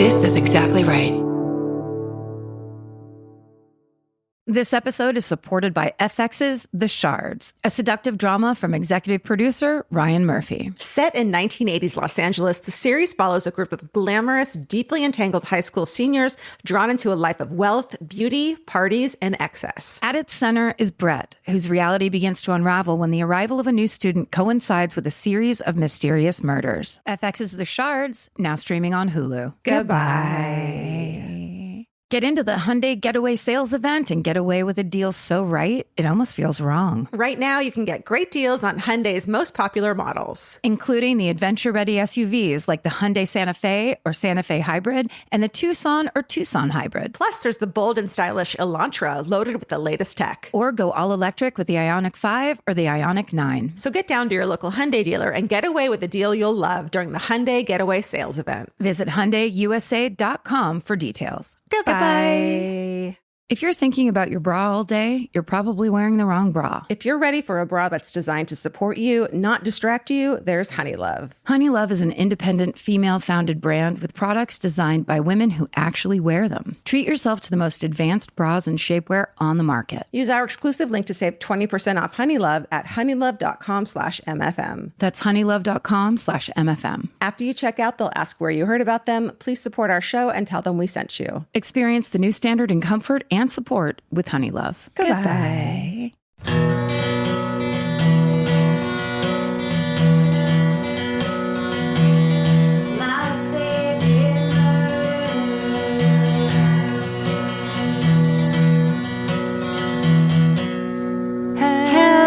This is exactly right. This episode is supported by FX's The Shards, a seductive drama from executive producer Ryan Murphy. Set in 1980s Los Angeles, the series follows a group of glamorous, deeply entangled high school seniors drawn into a life of wealth, beauty, parties, and excess. At its center is Brett, whose reality begins to unravel when the arrival of a new student coincides with a series of mysterious murders. FX's The Shards, now streaming on Hulu. Goodbye. Get into the Hyundai Getaway Sales Event and get away with a deal so right, it almost feels wrong. Right now, you can get great deals on Hyundai's most popular models, including the adventure-ready SUVs like the Hyundai Santa Fe or Santa Fe Hybrid and the Tucson or Tucson Hybrid. Plus, there's the bold and stylish Elantra loaded with the latest tech. Or go all-electric with the Ioniq 5 or the Ioniq 9. So get down to your local Hyundai dealer and get away with a deal you'll love during the Hyundai Getaway Sales Event. Visit HyundaiUSA.com for details. Goodbye. If you're thinking about your bra all day, you're probably wearing the wrong bra. If you're ready for a bra that's designed to support you, not distract you, there's Honeylove. Honeylove is an independent, female-founded brand with products designed by women who actually wear them. Treat yourself to the most advanced bras and shapewear on the market. Use our exclusive link to save 20% off Honeylove at honeylove.com/MFM. That's honeylove.com/MFM. After you check out, they'll ask where you heard about them. Please support our show and tell them we sent you. Experience the new standard in comfort and support with Honeylove. Goodbye. Hello.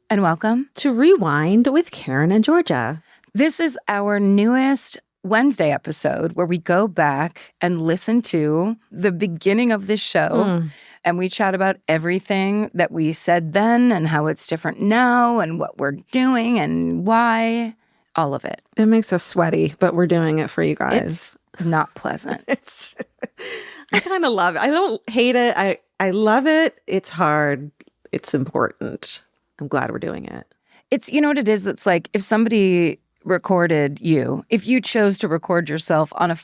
And welcome to Rewind with Karen and Georgia. This is our newest Wednesday episode where we go back and listen to the beginning of this show and we chat about everything that we said then and how it's different now and what we're doing and why, all of it. It makes us sweaty, but we're doing it for you guys. It's not pleasant. I kind of love it. I don't hate it. I love it. It's hard. It's important. I'm glad we're doing it. It's, you know what it is? It's like if somebody recorded you, if you chose to record yourself on a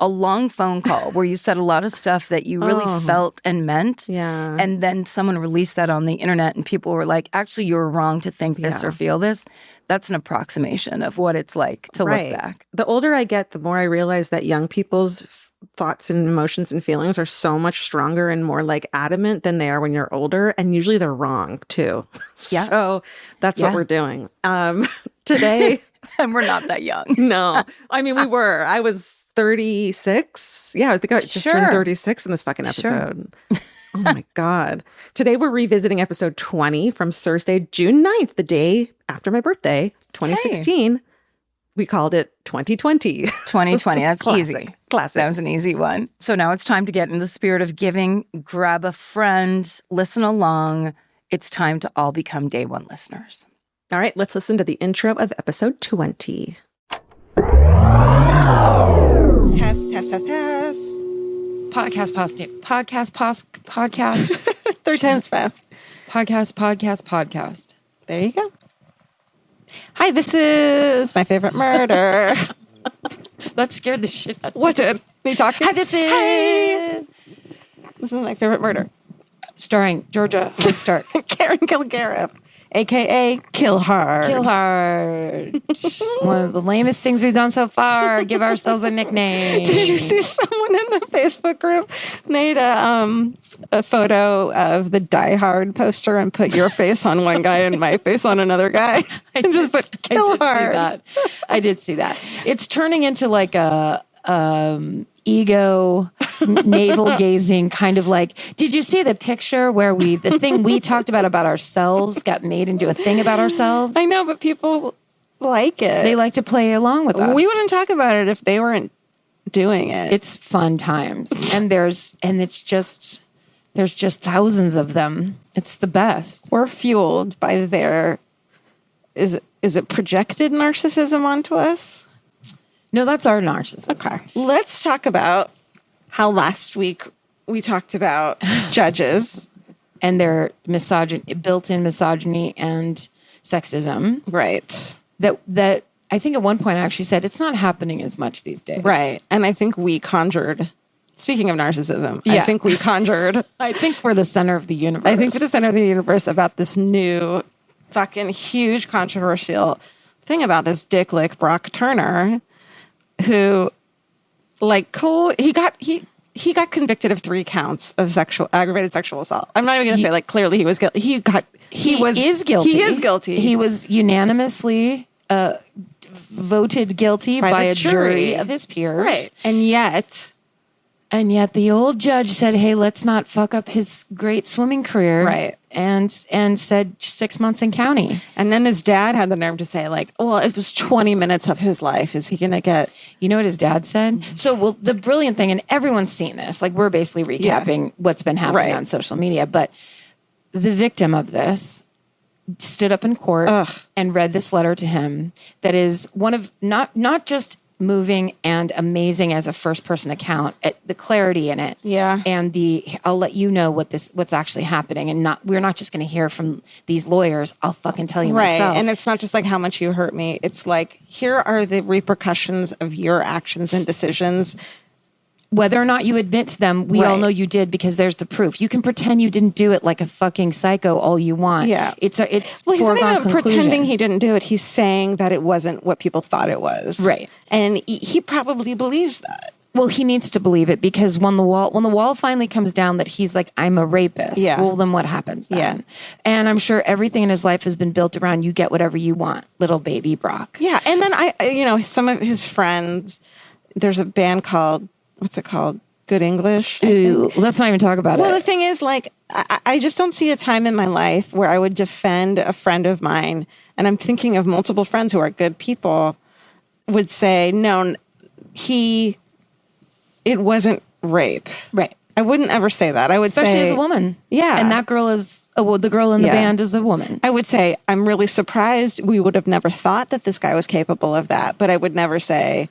long phone call where you said a lot of stuff that you really felt and meant, and then someone released that on the internet and people were like, actually, you were wrong to think this or feel this, that's an approximation of what it's like to look back. The older I get, the more I realize that young people's thoughts and emotions and feelings are so much stronger and more like adamant than they are when you're older. And usually they're wrong too. Yeah. So that's what we're doing. Today. And we're not that young. No. I mean, we were. I was 36. Yeah, I think I just turned 36 in this fucking episode. Sure. Oh my God. Today we're revisiting episode 20 from Thursday, June 9th, the day after my birthday, 2016. Hey. We called it 2020. 2020. That's easy. Classic. That was an easy one. So now it's time to get in the spirit of giving. Grab a friend. Listen along. It's time to all become day one listeners. All right, let's listen to the intro of episode 20. Test. Podcast. Third time's fast. Podcast. There you go. Hi, this is my favorite murder. That scared the shit out of me. What did? Me talking? Hi, this is my favorite murder. Starring Georgia Hardstark. Karen Kilgariff, a.k.a. Kill Hard. Kill Hard. One of the lamest things we've done so far. Give ourselves a nickname. Did you see someone in the Facebook group made a photo of the Die Hard poster and put your face on one guy and my face on another guy? And just put Kill Hard. I did see that. It's turning into like a ego navel gazing kind of like, did you see the picture where the thing we talked about ourselves got made into a thing about ourselves? I know, but people like it. They like to play along with us. We wouldn't talk about it if they weren't doing it. It's fun times. And there's just thousands of them. It's the best. We're fueled by their, is it projected narcissism onto us? No, that's our narcissism. Okay. Let's talk about how last week we talked about judges. And their built-in misogyny and sexism. Right. That I think at one point I actually said, it's not happening as much these days. Right. And I think we conjured, speaking of narcissism, I think we conjured. I think we're the center of the universe. I think we're the center of the universe about this new fucking huge controversial thing about this dick lick Brock Turner, who like he got convicted of 3 counts of aggravated sexual assault. I'm not even going to say like clearly he was guilty. He is guilty. He is guilty. He was unanimously voted guilty by a jury of his peers. Right. And yet the old judge said, hey, let's not fuck up his great swimming career. Right. And said 6 months in county. And then his dad had the nerve to say, like, well, it was 20 minutes of his life. Is he going to get... You know what his dad said? So, well, the brilliant thing, and everyone's seen this, like we're basically recapping what's been happening on social media, but the victim of this stood up in court and read this letter to him that is one of not just moving and amazing as a first person account, the clarity in it. Yeah. And I'll let you know what's actually happening, and we're not just going to hear from these lawyers. I'll fucking tell you myself. And it's not just like how much you hurt me. It's like, here are the repercussions of your actions and decisions. Whether or not you admit to them, we all know you did because there's the proof. You can pretend you didn't do it like a fucking psycho all you want. Yeah. It's well, he's not even pretending he didn't do it. He's saying that it wasn't what people thought it was. Right. And he probably believes that. Well, he needs to believe it because when the wall finally comes down that he's like, I'm a rapist. Yeah. Well, then what happens then? Yeah. And I'm sure everything in his life has been built around you get whatever you want, little baby Brock. Yeah. And then some of his friends, there's a band called, what's it called? Good English. Ooh, let's not even talk about it. Well, the thing is, like, I just don't see a time in my life where I would defend a friend of mine, and I'm thinking of multiple friends who are good people, would say, no, it wasn't rape. Right. I wouldn't ever say that. I would Especially say... as a woman. Yeah. And that girl is... the girl in the band is a woman. I would say, I'm really surprised. We would have never thought that this guy was capable of that, but I would never say...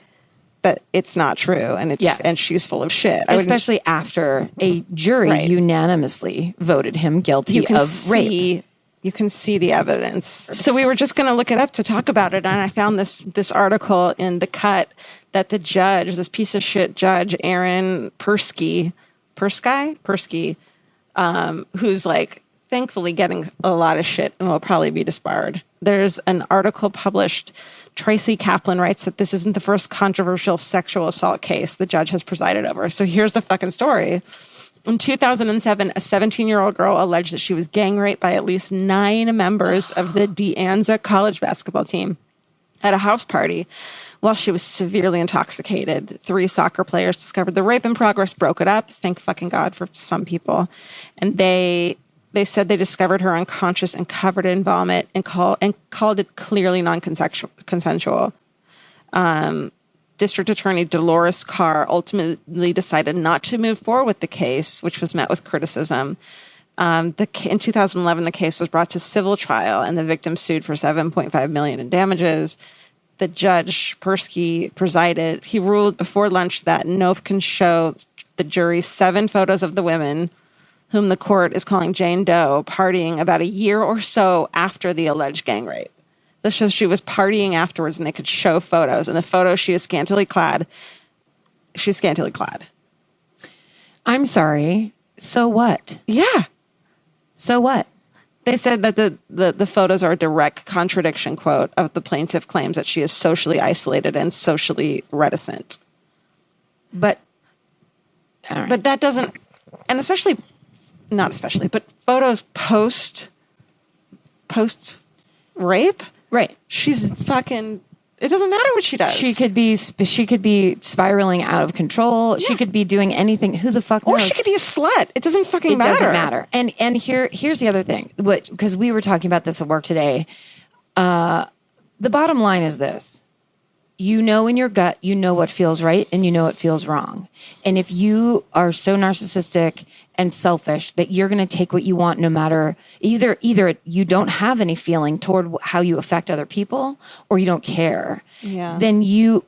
that it's not true and and she's full of shit. Especially after a jury unanimously voted him guilty of rape. You can see the evidence. So we were just going to look it up to talk about it, and I found this article in The Cut that the judge, this piece of shit judge, Aaron Persky, who's like thankfully getting a lot of shit and will probably be disbarred. There's an article published. Tracy Kaplan writes that this isn't the first controversial sexual assault case the judge has presided over. So here's the fucking story. In 2007, a 17-year-old girl alleged that she was gang raped by at least 9 members of the De Anza college basketball team at a house party while she was severely intoxicated. 3 soccer players discovered the rape in progress, broke it up. Thank fucking God for some people. And they said they discovered her unconscious and covered in vomit and called it clearly non-consensual. District Attorney Dolores Carr ultimately decided not to move forward with the case, which was met with criticism. In 2011, the case was brought to civil trial, and the victim sued for $7.5 million in damages. The judge, Persky, presided. He ruled before lunch that Nof can show the jury 7 photos of the women whom the court is calling Jane Doe, partying about a year or so after the alleged gang rape. This shows she was partying afterwards, and they could show photos. And the photo, she is scantily clad. She's scantily clad. I'm sorry. So what? Yeah. So what? They said that the photos are a direct contradiction, quote, of the plaintiff claims that she is socially isolated and socially reticent. But that doesn't, and but photos post rape, right? She's fucking. It doesn't matter what she does. She could be spiraling out of control. Yeah. She could be doing anything. Who the fuck knows? Or she could be a slut. It doesn't fucking matter. It doesn't matter. And here's the other thing. Because we were talking about this at work today. The bottom line is this. You know in your gut, you know what feels right and you know what feels wrong. And if you are so narcissistic and selfish that you're going to take what you want no matter either you don't have any feeling toward how you affect other people or you don't care. Yeah.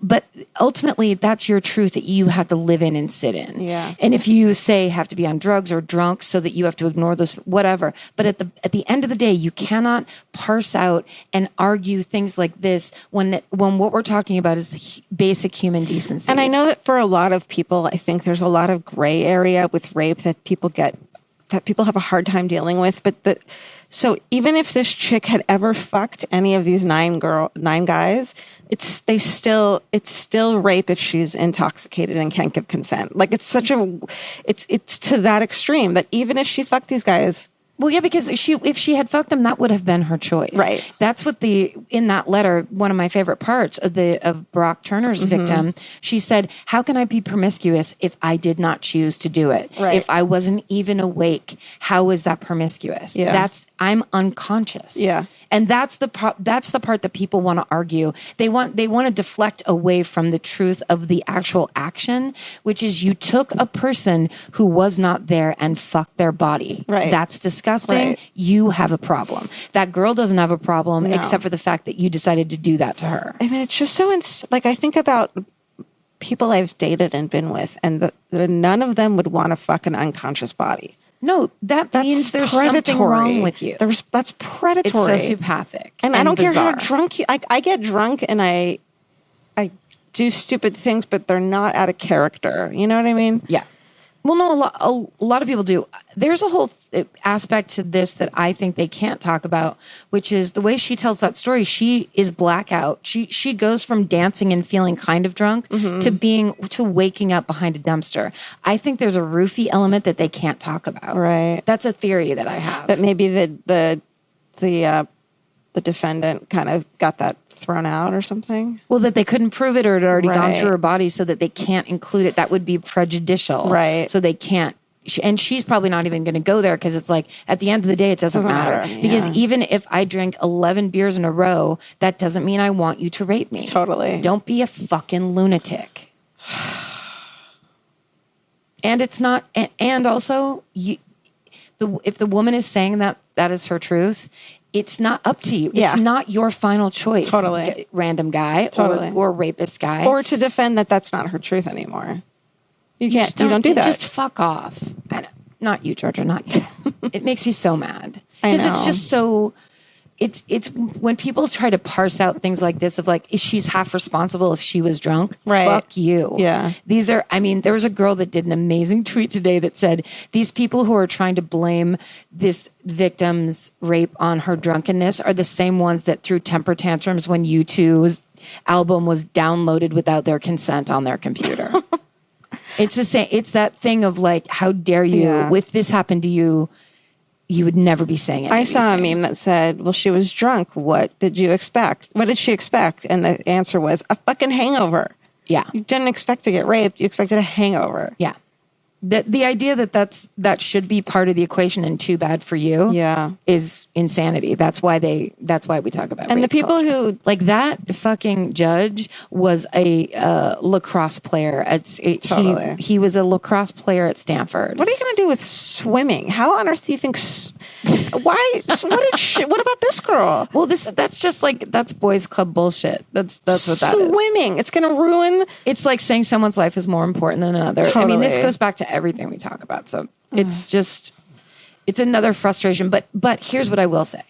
But ultimately that's your truth that you have to live in and sit in. Yeah. And if you say have to be on drugs or drunk so that you have to ignore those, whatever. But at the end of the day, you cannot parse out and argue things like this when what we're talking about is basic human decency. And I know that for a lot of people, I think there's a lot of gray area with rape that people have a hard time dealing with. So even if this chick had ever fucked any of these 9 guys, it's still rape if she's intoxicated and can't give consent. Like it's to that extreme that even if she fucked these guys. Well, yeah, because if she had fucked them, that would have been her choice. Right. That's what in that letter, one of my favorite parts of Brock Turner's victim, she said, how can I be promiscuous if I did not choose to do it? Right. If I wasn't even awake, how is that promiscuous? Yeah. I'm unconscious. Yeah. And that's the part that people want to argue. They want to deflect away from the truth of the actual action, which is you took a person who was not there and fucked their body. Right. That's disgusting. Right. You have a problem. That girl doesn't have a problem except for the fact that you decided to do that to her. I mean, it's just so I think about people I've dated and been with, and that none of them would want to fuck an unconscious body. No, that means there's something wrong with you. That's predatory. It's sociopathic. And I don't bizarre. care how drunk you. I get drunk and I do stupid things, but they're not out of character. You know what I mean? Yeah. Well, no, a lot of people do. There's a whole aspect to this that I think they can't talk about, which is the way she tells that story. She is blackout. She goes from dancing and feeling kind of drunk to waking up behind a dumpster. I think there's a roofie element that they can't talk about. Right. That's a theory that I have. That maybe the defendant kind of got that thrown out or something. Well, that they couldn't prove it or it had already gone through her body so that they can't include it. That would be prejudicial. Right. So they can't. And she's probably not even going to go there because it's like, at the end of the day, it doesn't matter. Yeah. Because even if I drink 11 beers in a row, that doesn't mean I want you to rape me. Totally. Don't be a fucking lunatic. And it's not, and also, if the woman is saying that is her truth, it's not up to you. Yeah. It's not your final choice. Totally. Random guy or rapist guy. Or to defend that that's not her truth anymore. You don't do that. Just fuck off. Not you, Georgia, not you. It makes me so mad. Because it's just so... It's when people try to parse out things like this of like, she's half responsible if she was drunk. Right. Fuck you. Yeah. There was a girl that did an amazing tweet today that said, these people who are trying to blame this victim's rape on her drunkenness are the same ones that threw temper tantrums when U2's album was downloaded without their consent on their computer. It's the same. It's that thing of like, how dare you, if this happened to you, you would never be saying it. I saw a meme that said, well, she was drunk. What did you expect? What did she expect? And the answer was a fucking hangover. Yeah. You didn't expect to get raped. You expected a hangover. Yeah. The idea that should be part of the equation and too bad for you is insanity. That's why we talk about it. And the people who like that fucking judge was a lacrosse player. Totally. He was a lacrosse player at Stanford. What are you going to do with swimming? How on earth do you think why what about this girl? Well, that's just like that's boys club bullshit. That's what that is. Swimming. It's going to ruin. It's like saying someone's life is more important than another. Totally. I mean, this goes back to everything we talk about. So it's another frustration. But here's what I will say.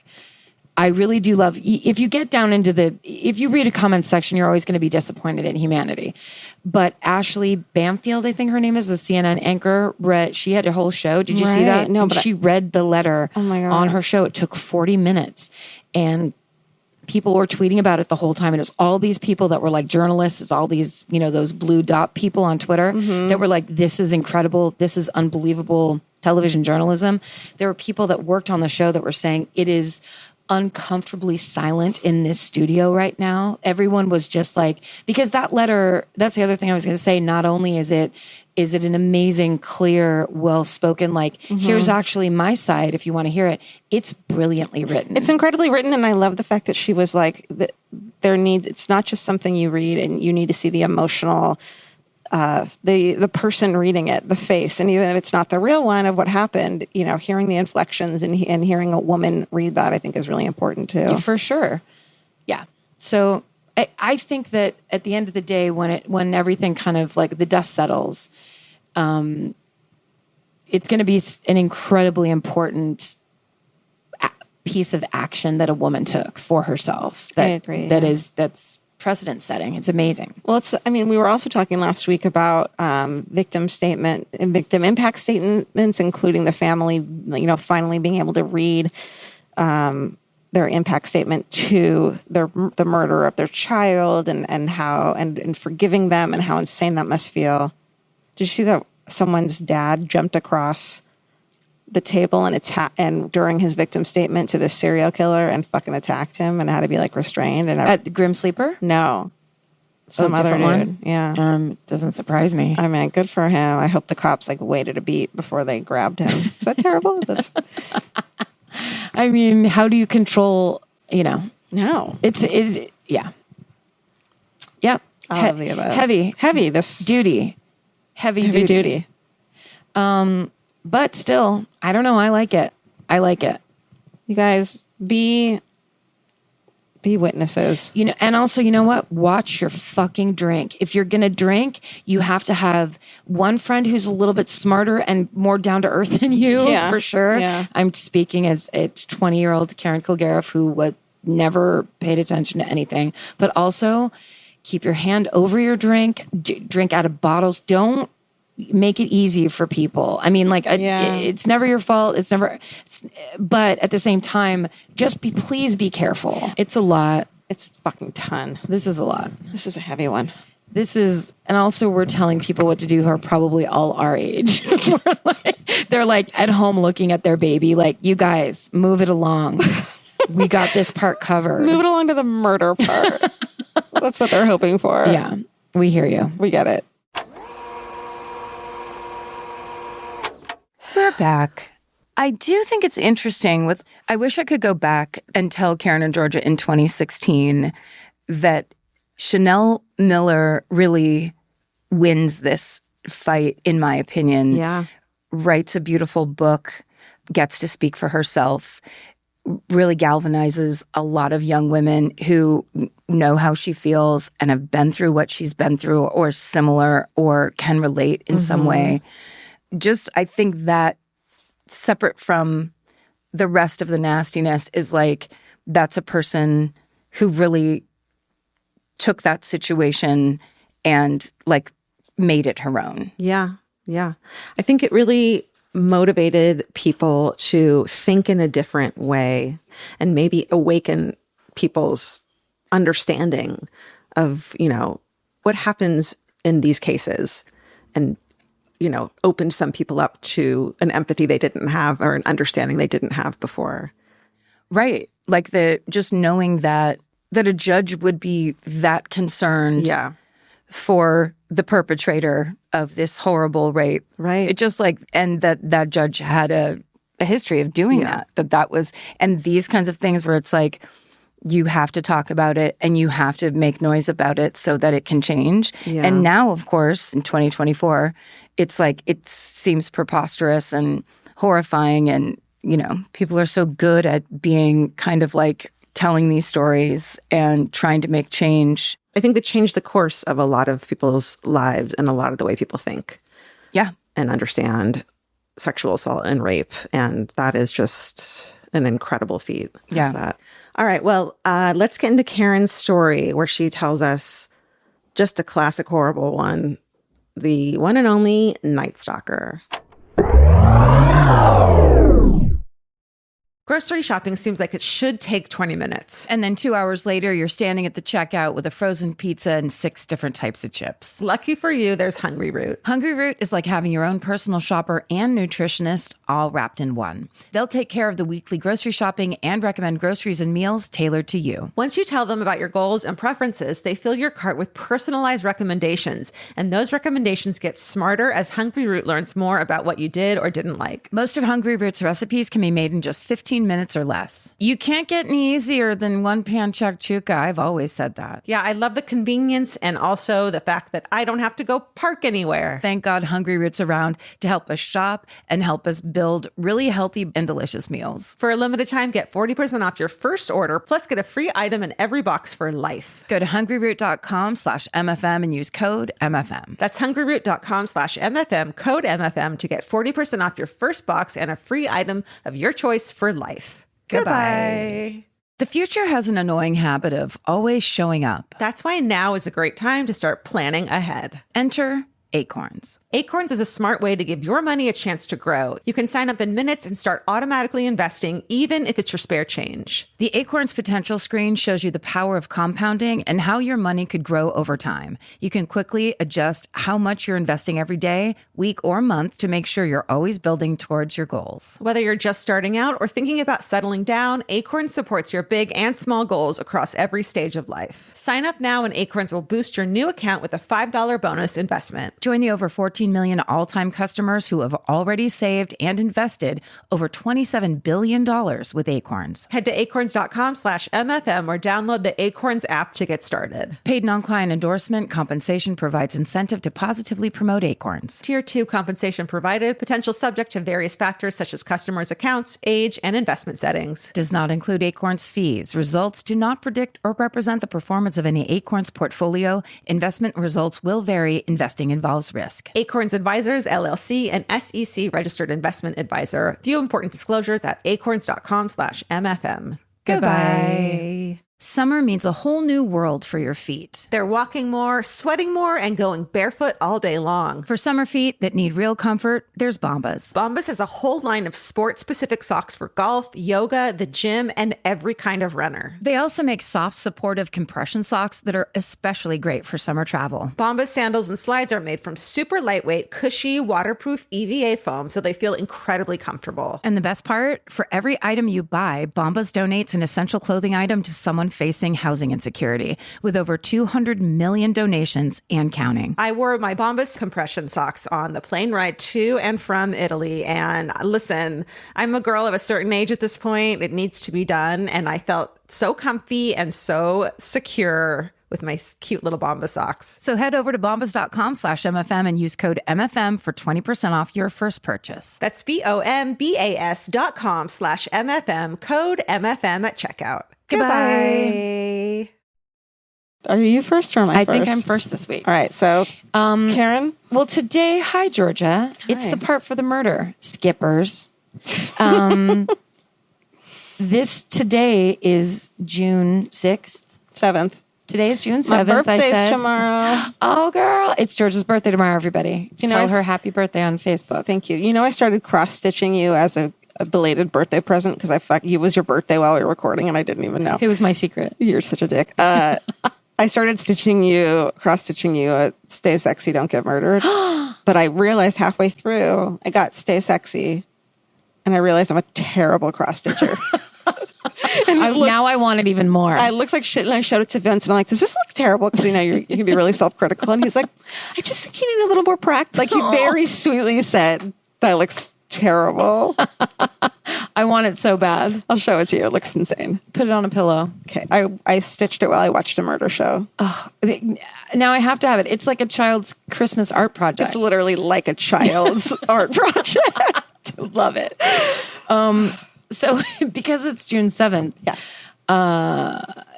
I really do love, if you get down into if you read a comment section, you're always going to be disappointed in humanity. But Ashley Bamfield, I think her name is, the CNN anchor, she had a whole show. Did you see that? No, but she read the letter on her show. It took 40 minutes. And people were tweeting about it the whole time. And it was all these people that were like journalists, it's all these, those blue dot people on Twitter that were like, this is incredible. This is unbelievable television journalism. There were people that worked on the show that were saying it is uncomfortably silent in this studio right now. Everyone was just like, because that letter, that's the other thing I was going to say. Not only is it an amazing, clear, well-spoken, like, here's actually my side if you want to hear it. It's brilliantly written. It's incredibly written. And I love the fact that she was like, it's not just something you read and you need to see the emotional the person reading it, the face, and even if it's not the real one of what happened, hearing the inflections and hearing a woman read that, I think is really important too. Yeah, for sure. Yeah. So I think that at the end of the day, when everything kind of like the dust settles, it's going to be an incredibly important piece of action that a woman took for herself. I agree. That's precedent setting. It's amazing. Well, we were also talking last week about victim impact statements, including the family, finally being able to read their impact statement to the murderer of their child and forgiving them and how insane that must feel. Did you see that someone's dad jumped across the table and during his victim statement to this serial killer and fucking attacked him and had to be like restrained? And at the Grim Sleeper? No. Some other dude. One? Yeah. Doesn't surprise me. I mean, good for him. I hope the cops waited a beat before they grabbed him. Is that terrible? I mean, how do you control, No. It's yeah. Yeah. All of the above. Heavy. This duty. Heavy duty. But still, I don't know. I like it. You guys, be witnesses. And also, you know what? Watch your fucking drink. If you're going to drink, you have to have one friend who's a little bit smarter and more down to earth than you, for sure. Yeah. I'm speaking as a 20-year-old Karen Kilgariff who never paid attention to anything. But also, keep your hand over your drink. Drink out of bottles. Don't make it easy for people. I mean, it's never your fault. But at the same time, please be careful. It's a lot. It's a fucking ton. This is a lot. This is a heavy one. And also we're telling people what to do who are probably all our age. They're at home looking at their baby, you guys, move it along. We got this part covered. Move it along to the murder part. That's what they're hoping for. Yeah, we hear you. We get it. We're back. I do think it's interesting I wish I could go back and tell Karen and Georgia in 2016 that Chanel Miller really wins this fight, in my opinion. Yeah. Writes a beautiful book, gets to speak for herself, really galvanizes a lot of young women who know how she feels and have been through what she's been through or similar or can relate in some way. I think that separate from the rest of the nastiness is that's a person who really took that situation and made it her own. Yeah. Yeah. I think it really motivated people to think in a different way and maybe awaken people's understanding of, what happens in these cases and opened some people up to an empathy they didn't have or an understanding they didn't have before. Right. Just knowing that a judge would be that concerned for the perpetrator of this horrible rape. Right. It just and that judge had a history of doing that was, and these kinds of things where it's you have to talk about it and you have to make noise about it so that it can change. Yeah. And now, of course, in 2024, it's it seems preposterous and horrifying. And, people are so good at being kind of telling these stories and trying to make change. I think that changed the course of a lot of people's lives and a lot of the way people think. Yeah. And understand sexual assault and rape. And that is just an incredible feat. Yeah. That. All right. Well, let's get into Karen's story where she tells us just a classic horrible one, the one and only Night Stalker. Grocery shopping seems like it should take 20 minutes. And then 2 hours later, you're standing at the checkout with a frozen pizza and 6 different types of chips. Lucky for you, there's Hungry Root. Hungry Root is like having your own personal shopper and nutritionist all wrapped in one. They'll take care of the weekly grocery shopping and recommend groceries and meals tailored to you. Once you tell them about your goals and preferences, they fill your cart with personalized recommendations. And those recommendations get smarter as Hungry Root learns more about what you did or didn't like. Most of Hungry Root's recipes can be made in just 15 15 minutes or less. You can't get any easier than one pan shakshuka. I've always said that. Yeah, I love the convenience and also the fact that I don't have to go park anywhere. Thank God Hungry Root's around to help us shop and help us build really healthy and delicious meals. For a limited time, get 40% off your first order, plus get a free item in every box for life. Go to hungryroot.com/MFM and use code MFM. That's hungryroot.com/MFM, code MFM to get 40% off your first box and a free item of your choice for life. Goodbye. The future has an annoying habit of always showing up. That's why now is a great time to start planning ahead. Enter Acorns. Acorns is a smart way to give your money a chance to grow. You can sign up in minutes and start automatically investing, even if it's your spare change. The Acorns Potential Screen shows you the power of compounding and how your money could grow over time. You can quickly adjust how much you're investing every day, week, or month to make sure you're always building towards your goals. Whether you're just starting out or thinking about settling down, Acorns supports your big and small goals across every stage of life. Sign up now and Acorns will boost your new account with a $5 bonus investment. Join the over 14 million all-time customers who have already saved and invested over $27 billion with Acorns. Head to acorns.com/MFM or download the Acorns app to get started. Paid non-client endorsement compensation provides incentive to positively promote Acorns. Tier 2 compensation provided, potential subject to various factors such as customers' accounts, age, and investment settings. Does not include Acorns fees. Results do not predict or represent the performance of any Acorns portfolio. Investment results will vary. Investing involves risk. Acorns Advisors, LLC, an SEC registered investment advisor. View important disclosures at acorns.com/MFM. Goodbye. Summer means a whole new world for your feet. They're walking more, sweating more, and going barefoot all day long. For summer feet that need real comfort, there's Bombas. Bombas has a whole line of sport-specific socks for golf, yoga, the gym, and every kind of runner. They also make soft, supportive compression socks that are especially great for summer travel. Bombas sandals and slides are made from super lightweight, cushy, waterproof EVA foam, so they feel incredibly comfortable. And the best part? For every item you buy, Bombas donates an essential clothing item to someone facing housing insecurity, with over 200 million donations and counting. I wore my Bombas compression socks on the plane ride to and from Italy. And listen, I'm a girl of a certain age at this point. It needs to be done. And I felt so comfy and so secure with my cute little Bombas socks. So head over to bombas.com/MFM and use code MFM for 20% off your first purchase. That's BOMBAS.com/MFM, code MFM at checkout. Goodbye. Are you first or am I first? I think I'm first this week. All right. So, Karen? Well, today, hi, Georgia. Hi. It's the part for the murder. Skippers. Today is June 6th. 7th. Today is June 7th. My birthday's tomorrow. Oh, girl. It's Georgia's birthday tomorrow, everybody. Tell her happy birthday on Facebook. Thank you. You know, I started cross-stitching you as a belated birthday present because it was your birthday while we were recording and I didn't even know. It was my secret. You're such a dick. I started cross-stitching you a Stay Sexy, Don't Get Murdered. But I realized halfway through, I got Stay Sexy and I realized I'm a terrible cross-stitcher. Now I want it even more. It looks like shit, and I showed it to Vince, and I'm like, does this look terrible? Because, you can be really self-critical. And he's like, I just think you need a little more practice. Like, he very sweetly said, that looks terrible. I want it so bad. I'll show it to you. It looks insane. Put it on a pillow. Okay. I stitched it while I watched a murder show. Oh, now I have to have it. It's like a child's Christmas art project. It's literally like a child's art project. Love it. So because it's June 7th,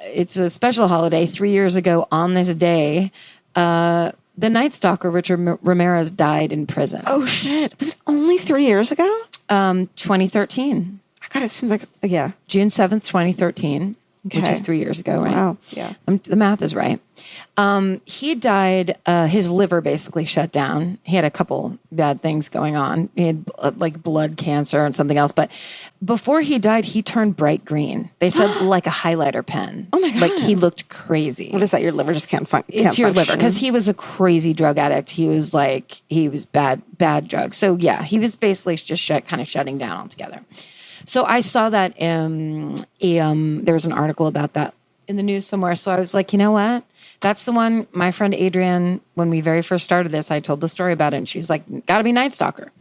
it's a special holiday. 3 years ago on this day, the Night Stalker, Richard Ramirez, died in prison. Oh, shit. Was it only 3 years ago? 2013. God, it seems like, yeah. June 7th, 2013, which is 3 years ago, right? Wow, yeah. The math is right. He died, his liver basically shut down. He had a couple bad things going on. He had like blood cancer and something else. But before he died, he turned bright green. They said like a highlighter pen. Oh my God. Like he looked crazy. What is that? Your liver just can't function? It's your liver. Because he was a crazy drug addict. He was bad drugs. So yeah, he was basically just kind of shutting down altogether. So I saw that there was an article about that in the news somewhere. So I was like, you know what? That's the one. My friend Adrienne, when we very first started this, I told the story about it. And she was like, gotta be Night Stalker.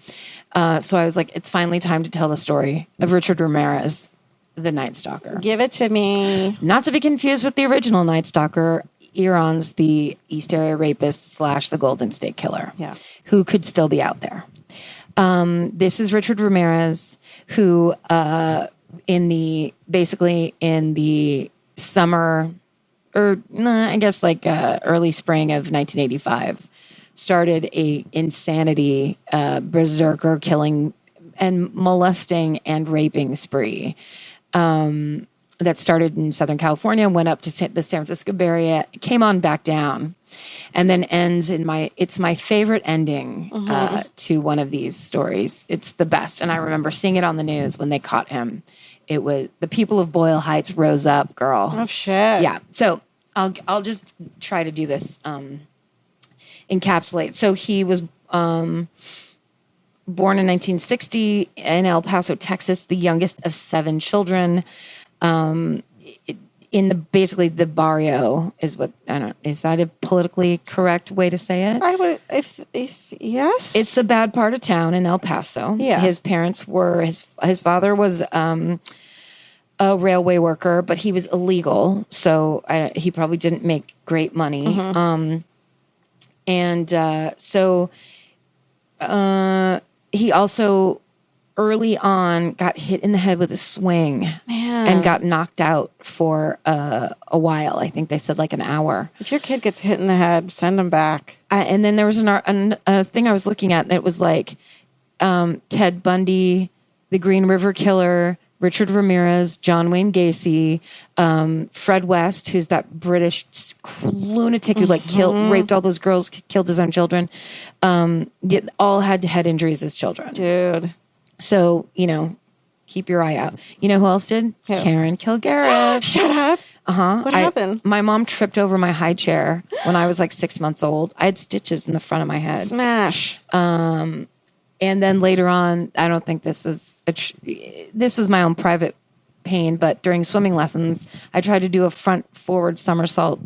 So I was like, it's finally time to tell the story of Richard Ramirez, the Night Stalker. Give it to me. Not to be confused with the original Night Stalker, Iran's the East Area rapist / the Golden State Killer, who could still be out there. This is Richard Ramirez, who in the summer, or I guess like early spring of 1985, started a insanity berserker killing and molesting and raping spree that started in Southern California, went up to the San Francisco Bay Area, came on back down, and then ends in it's my favorite ending to one of these stories. It's the best. And I remember seeing it on the news when they caught him. It was the people of Boyle Heights rose up, girl. Oh, shit. Yeah. So I'll just try to do this, encapsulate. So he was born in 1960 in El Paso, Texas, the youngest of 7 children. In the barrio is what, I don't know, is that a politically correct way to say it? I would, if yes. It's a bad part of town in El Paso. Yeah. His parents were, his father was a railway worker, but he was illegal. So he probably didn't make great money. So he also early on got hit in the head with a swing and got knocked out for a while. I think they said like an hour. If your kid gets hit in the head, send him back. And then there was a thing I was looking at, and it was like Ted Bundy, the Green River Killer, Richard Ramirez, John Wayne Gacy, Fred West, who's that British lunatic who like raped all those girls, killed his own children. All had head injuries as children. Dude. So, keep your eye out. You know who else did? Who? Karen Kilgariff. Shut up. What happened? My mom tripped over my high chair when I was like 6 months old. I had stitches in the front of my head. Smash. And then later on, I don't think this is this was my own private pain, but during swimming lessons, I tried to do a front forward somersault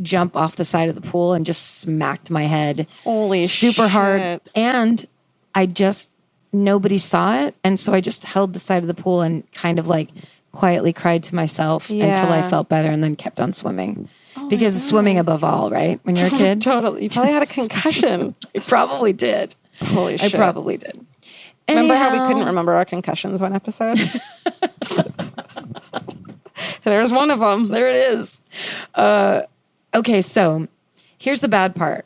jump off the side of the pool and just smacked my head super hard. And nobody saw it. And so I just held the side of the pool and kind of like quietly cried to myself until I felt better, and then kept on swimming. Because swimming above all, right? When you're a kid. Totally. You probably had a concussion. I probably did. Holy shit. I probably did. Remember how we couldn't remember our concussions one episode? There's one of them. There it is. Okay, so here's the bad part.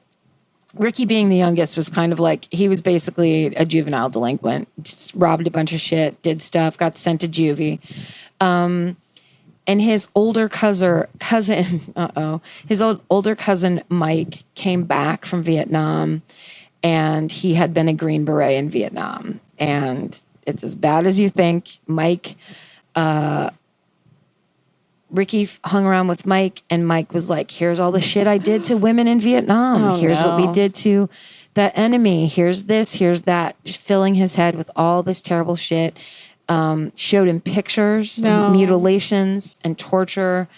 Ricky, being the youngest, was kind of like, he was basically a juvenile delinquent. Just robbed a bunch of shit, did stuff, got sent to juvie. And his older cousin, older cousin Mike came back from Vietnam, and he had been a Green Beret in Vietnam. And it's as bad as you think. Ricky hung around with Mike, and Mike was like, here's all the shit I did to women in Vietnam. Here's what we did to the enemy. Here's this, here's that. Just filling his head with all this terrible shit. Showed him pictures, and mutilations, and torture.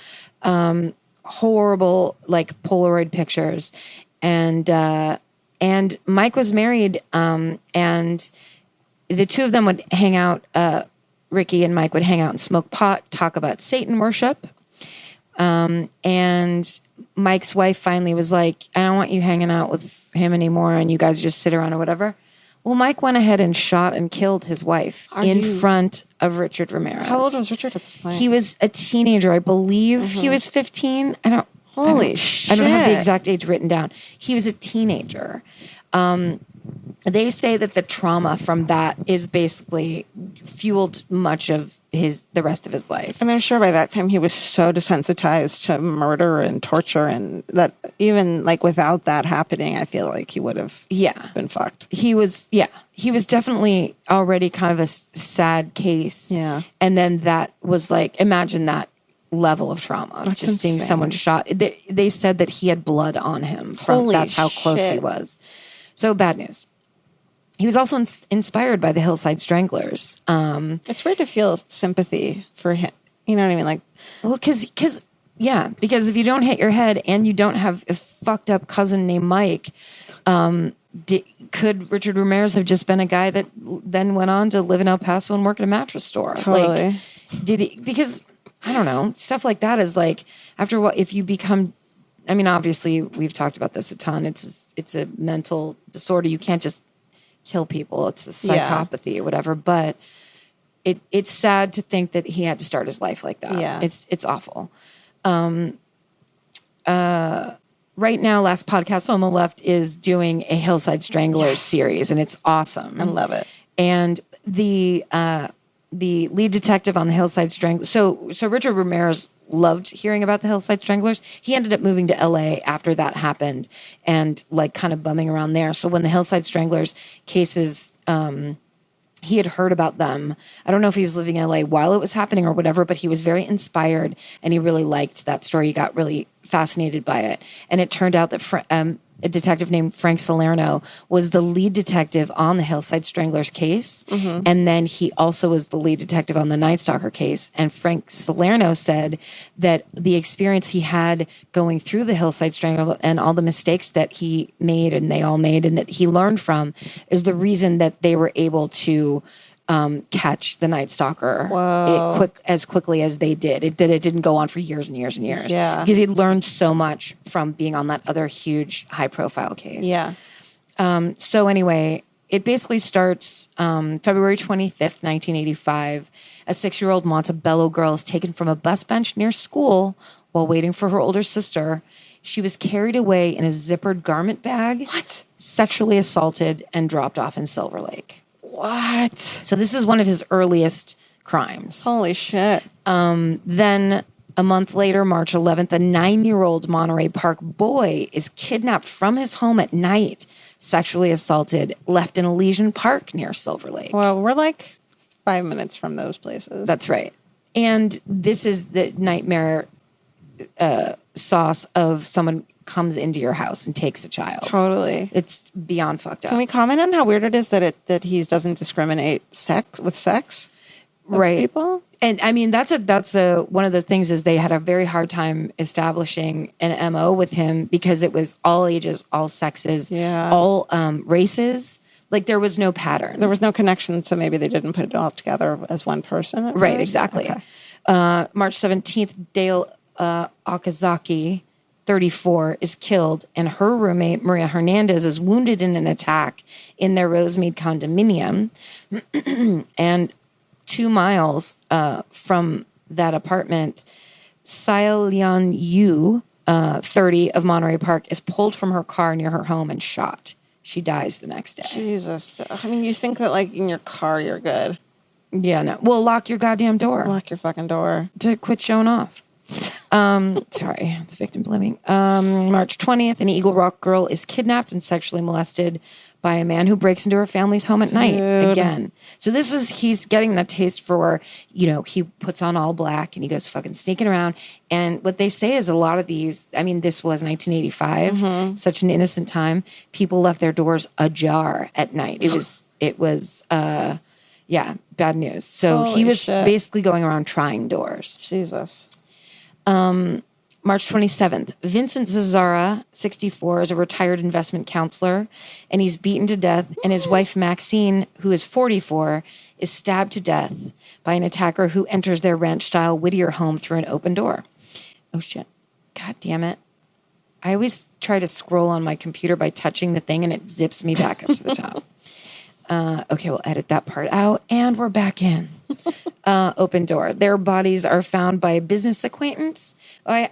Horrible, like, Polaroid pictures. And Mike was married, and the two of them would hang out, Ricky and Mike would hang out and smoke pot, talk about Satan worship. And Mike's wife finally was like, I don't want you hanging out with him anymore, and you guys just sit around or whatever. Well, Mike went ahead and shot and killed his wife in front of Richard Ramirez. How old was Richard at this point? He was a teenager. I believe he was 15. Holy shit. I don't have the exact age written down. He was a teenager. They say that the trauma from that is basically fueled much of the rest of his life. And I'm sure by that time he was so desensitized to murder and torture, and that even like without that happening, I feel like he would have been fucked. He was definitely already kind of a sad case. Yeah. And then that was like, imagine that level of trauma. That's just insane. Seeing someone shot. They said that he had blood on him. That's how close he was. So bad news. He was also inspired by the Hillside Stranglers. It's weird to feel sympathy for him. You know what I mean? Like, well, because if you don't hit your head and you don't have a fucked up cousin named Mike, could Richard Ramirez have just been a guy that then went on to live in El Paso and work at a mattress store? Totally. Like, did he? Because I don't know, stuff like that is like, after what, if you become, I mean, obviously we've talked about this a ton. It's a mental disorder. You can't just kill people. It's a psychopathy or whatever. But it's sad to think that he had to start his life like that. Yeah. It's awful. Right now, Last Podcast on the Left is doing a Hillside Stranglers series, and it's awesome. I love it. And the lead detective on the Hillside Stranglers. So Richard Ramirez loved hearing about the Hillside Stranglers. He ended up moving to LA after that happened, and like kind of bumming around there. So when the Hillside Stranglers cases, he had heard about them. I don't know if he was living in LA while it was happening or whatever, but he was very inspired and he really liked that story. He got really fascinated by it. And it turned out that a detective named Frank Salerno was the lead detective on the Hillside Stranglers case. Mm-hmm. And then he also was the lead detective on the Night Stalker case. And Frank Salerno said that the experience he had going through the Hillside Stranglers and all the mistakes that he made and they all made and that he learned from is the reason that they were able to catch the Night Stalker as quickly as they did. It didn't go on for years and years and years. Yeah. Because he learned so much from being on that other huge high profile case. Yeah. So anyway, it basically starts February 25th, 1985. A 6-year-old Montebello girl is taken from a bus bench near school while waiting for her older sister. She was carried away in a zippered garment bag, sexually assaulted, and dropped off in Silver Lake. What? So this is one of his earliest crimes. Holy shit. Then a month later, March 11th, a 9-year-old Monterey Park boy is kidnapped from his home at night, sexually assaulted, left in Elysian Park near Silver Lake. Well, we're like 5 minutes from those places. That's right. And this is the nightmare sauce of someone comes into your house and takes a child. Totally. It's beyond fucked up. Can we comment on how weird it is that he doesn't discriminate with sex? Right. People? And I mean, that's one of the things is they had a very hard time establishing an MO with him because it was all ages, all sexes, all races. Like there was no pattern. There was no connection. So maybe they didn't put it all together as one person. Right. First? Exactly. Okay. March 17th, Dale Okazaki, 34, is killed, and her roommate, Maria Hernandez, is wounded in an attack in their Rosemead condominium. And 2 miles from that apartment, Sailian Yu, 30, of Monterey Park, is pulled from her car near her home and shot. She dies the next day. Jesus. I mean, you think that, like, in your car, you're good. Yeah, no. Well, lock your goddamn door. Lock your fucking door. To quit showing off. Sorry, it's victim blaming. March 20th, an Eagle Rock girl is kidnapped and sexually molested by a man who breaks into her family's home at night again. So he's getting that taste for, he puts on all black and he goes fucking sneaking around. And what they say is a lot of these, I mean, this was 1985, such an innocent time. People left their doors ajar at night. It was bad news. So Holy he was shit. basically going around trying doors. Jesus. March 27th, Vincent Zazzara, 64, is a retired investment counselor, and he's beaten to death, and his wife Maxine, who is 44, is stabbed to death by an attacker who enters their ranch-style Whittier home through an open door. Oh, shit. God damn it. I always try to scroll on my computer by touching the thing, and it zips me back up to the top. Okay, we'll edit that part out, and we're back in. Open door. Their bodies are found by a business acquaintance. I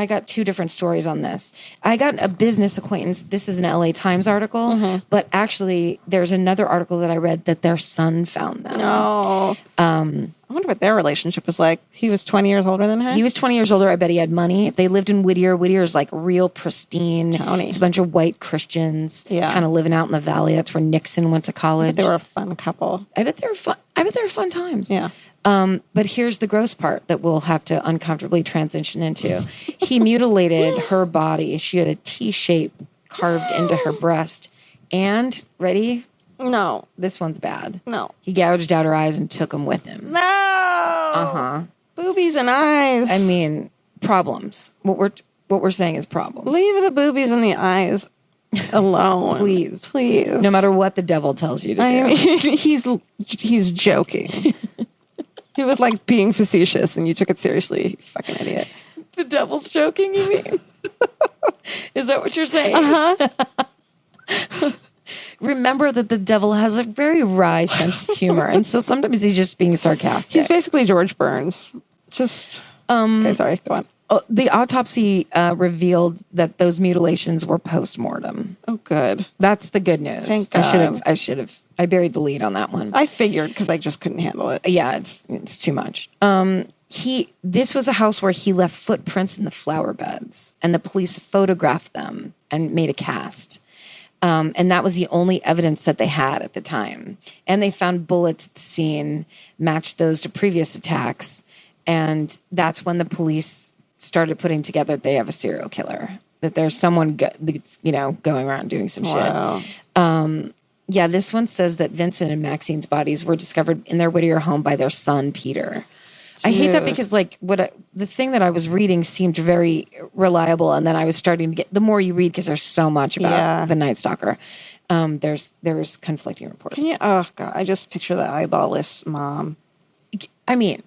got 2 different stories on this. I got a business acquaintance. This is an LA Times article, but actually there's another article that I read that their son found them. No. I wonder what their relationship was like. He was 20 years older than her? He was 20 years older. I bet he had money. If they lived in Whittier, Whittier is like real pristine. Tony. It's a bunch of white Christians kind of living out in the valley. That's where Nixon went to college. They were a fun couple. I bet they were fun. I bet they were fun times. Yeah. But here's the gross part that we'll have to uncomfortably transition into. He mutilated her body. She had a T shape carved into her breast. And, ready? No. This one's bad. No. He gouged out her eyes and took them with him. No. Uh-huh. Boobies and eyes. I mean, problems. What we're saying is problems. Leave the boobies and the eyes alone. Please. No matter what the devil tells you to do. I mean, he's joking. He was like being facetious and you took it seriously, you fucking idiot. The devil's joking, you mean? Is that what you're saying? Remember that the devil has a very wry sense of humor, and so sometimes he's just being sarcastic. He's basically George Burns. Just okay, sorry, go on. The autopsy revealed that those mutilations were post-mortem. Oh, good. That's the good news. Thank God. I buried the lead on that one. I figured because I just couldn't handle it. Yeah, it's too much. This was a house where he left footprints in the flower beds, and the police photographed them and made a cast. And that was the only evidence that they had at the time. And they found bullets at the scene, matched those to previous attacks. And that's when the police started putting together they have a serial killer, that there's someone that's, going around doing some shit. Yeah, this one says that Vincent and Maxine's bodies were discovered in their Whittier home by their son, Peter. Dude. I hate that because the thing that I was reading seemed very reliable, and then I was starting to get, the more you read, because there's so much about the Night Stalker, there's conflicting reports. Oh God, I just picture the eyeballless mom. I mean,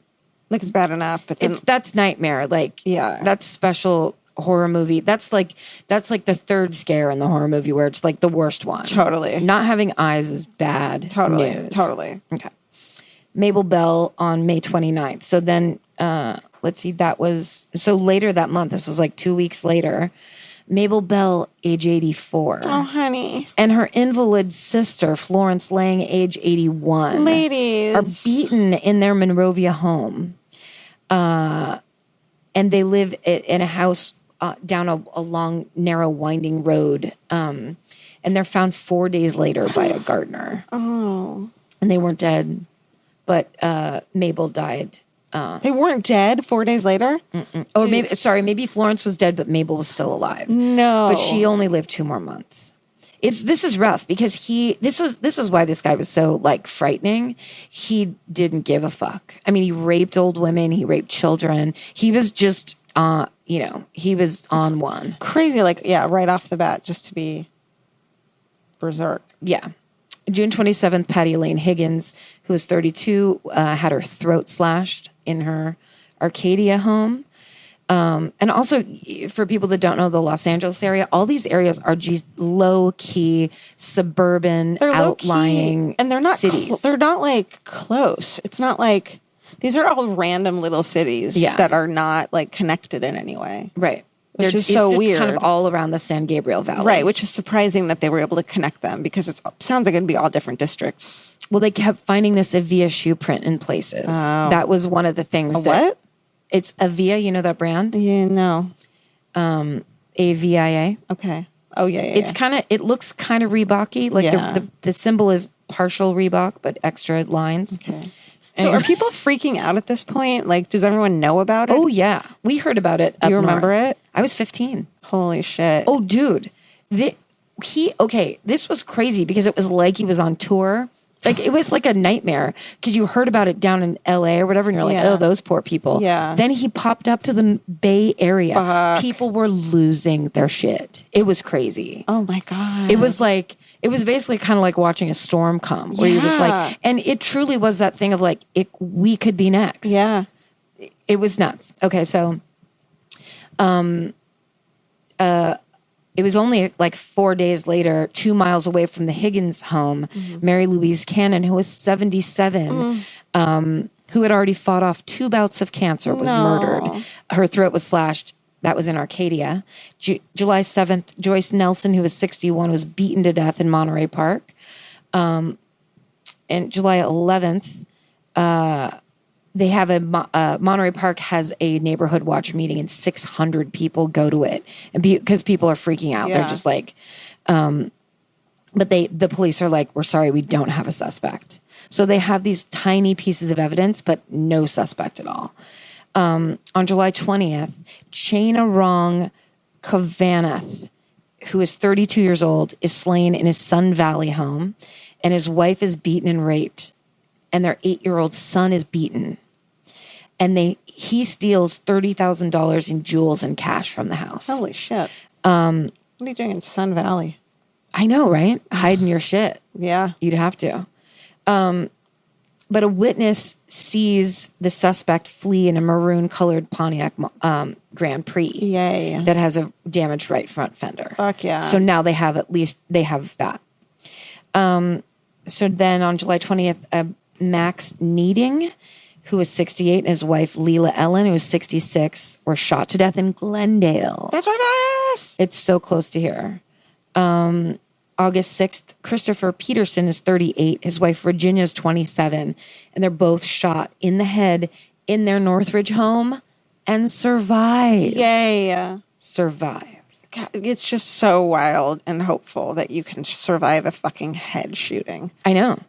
like it's bad enough, but then, that's nightmare. That's special horror movie. That's like the third scare in the horror movie where it's like the worst one. Totally. Not having eyes is bad. Totally. Okay. Mabel Bell on May 29th. So then, let's see, later that month, this was like 2 weeks later, Mabel Bell, age 84. Oh, honey. And her invalid sister, Florence Lang, age 81. Ladies. Are beaten in their Monrovia home. And they live in a house down a long, narrow, winding road. And they're found 4 days later by a gardener. Oh. And they weren't dead. But Mabel died. They weren't dead 4 days later? Or maybe Florence was dead, but Mabel was still alive. No. But she only lived 2 more months. This is rough because this was why this guy was so frightening. He didn't give a fuck. I mean, he raped old women, he raped children. He was just he was on one. Crazy, right off the bat, just to be berserk. Yeah. June 27th, Patty Elaine Higgins, who was 32, had her throat slashed in her Arcadia home. And also, for people that don't know the Los Angeles area, all these areas are just low-key, suburban, outlying and they're not cities. They're not, close. It's not like... These are all random little cities that are not, connected in any way. Right. Which is so weird. Kind of all around the San Gabriel Valley. Right, which is surprising that they were able to connect them because it sounds like it'd be all different districts. Well, they kept finding this Avia shoe print in places. Oh. That was one of the things. What? It's Avia, you know that brand? Yeah, no. AVIA. Okay. Oh, yeah. It's it looks kind of Reebok-y. The symbol is partial Reebok, but extra lines. Okay. So are people freaking out at this point? Does everyone know about it? Oh, yeah. We heard about it. You remember it? I was 15. Holy shit. Oh, dude. This was crazy because it was like he was on tour. It was like a nightmare because you heard about it down in LA or whatever, and you're like, oh, those poor people. Yeah. Then he popped up to the Bay Area. Fuck. People were losing their shit. It was crazy. Oh, my God. It was basically kind of like watching a storm come where you're just and it truly was that thing of we could be next. Yeah. It was nuts. Okay. So, it was only 4 days later, 2 miles away from the Higgins home, Mary Louise Cannon, who was 77, who had already fought off 2 bouts of cancer, was murdered. Her throat was slashed. That was in Arcadia. July 7th, Joyce Nelson, who was 61, was beaten to death in Monterey Park. And July 11th, they have Monterey Park has a neighborhood watch meeting, and 600 people go to it, and because people are freaking out. They're just but the police are we're sorry, we don't have a suspect. So they have these tiny pieces of evidence, but no suspect at all. On July 20th, Chaina Rong Kavanath, who is 32 years old, is slain in his Sun Valley home, and his wife is beaten and raped, and their 8-year-old son is beaten. And he steals $30,000 in jewels and cash from the house. Holy shit. What are you doing in Sun Valley? I know, right? Hiding your shit. Yeah. You'd have to. But a witness sees the suspect flee in a maroon-colored Pontiac Grand Prix. Yay. That has a damaged right front fender. Fuck yeah. So now they have that. So then on July 20th, Max Needing, who was 68, and his wife Leela Ellen, who was 66, were shot to death in Glendale. That's right, ass. It's so close to here. August 6th, Christopher Peterson is 38. His wife Virginia is 27. And they're both shot in the head in their Northridge home and survive. Yay. Survive. God, it's just so wild and hopeful that you can survive a fucking head shooting. I know.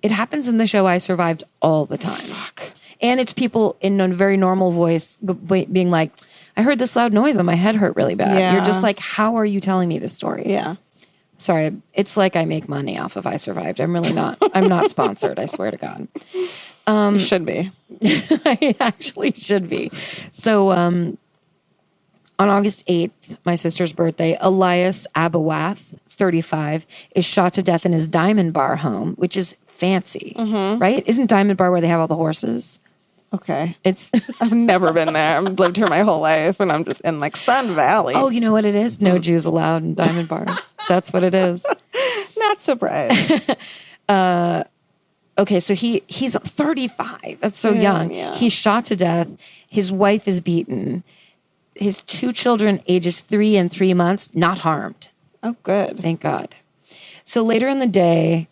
It happens in the show I Survived all the time. Fuck. And it's people in a very normal voice being like, I heard this loud noise and my head hurt really bad. Yeah. You're just like, how are you telling me this story? Yeah. Sorry, it's like I make money off of I Survived. I'm really not. I'm not sponsored, I swear to God. You should be. I actually should be. So on August 8th, my sister's birthday, Elias Abawath, 35, is shot to death in his Diamond Bar home, which is fancy, right? Isn't Diamond Bar where they have all the horses? Okay. It's I've never been there. I've lived here my whole life, and I'm just in like Sun Valley. Oh, you know what it is? No Jews allowed in Diamond Bar. That's what it is. Not surprised. Okay, so he's 35. That's so young. Yeah. He's shot to death. His wife is beaten. His 2 children, ages 3 and 3 months, not harmed. Oh, good. Thank God. So later in the day,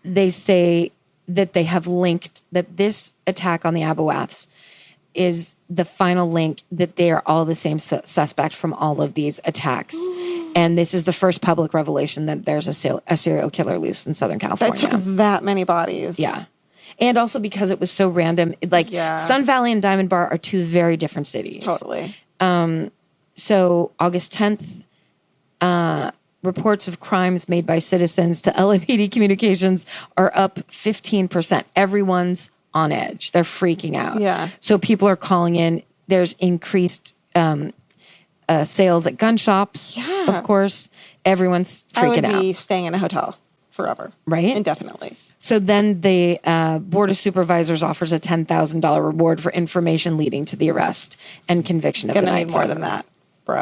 they say that they have linked that this attack on the Abawaths is the final link, that they are all the same suspect from all of these attacks. And this is the first public revelation that there's a serial killer loose in Southern California. That took that many bodies. Yeah. And also because it was so random. Like, Sun Valley and Diamond Bar are 2 very different cities. Totally. So August 10th, reports of crimes made by citizens to LAPD communications are up 15%. Everyone's on edge. They're freaking out. Yeah. So people are calling in. There's increased sales at gun shops. Yeah. Of course. Everyone's freaking out. I would be staying in a hotel forever. Right? Indefinitely. So then the Board of Supervisors offers a $10,000 reward for information leading to the arrest and conviction of the Night Stalker. Gonna need more than that, bro.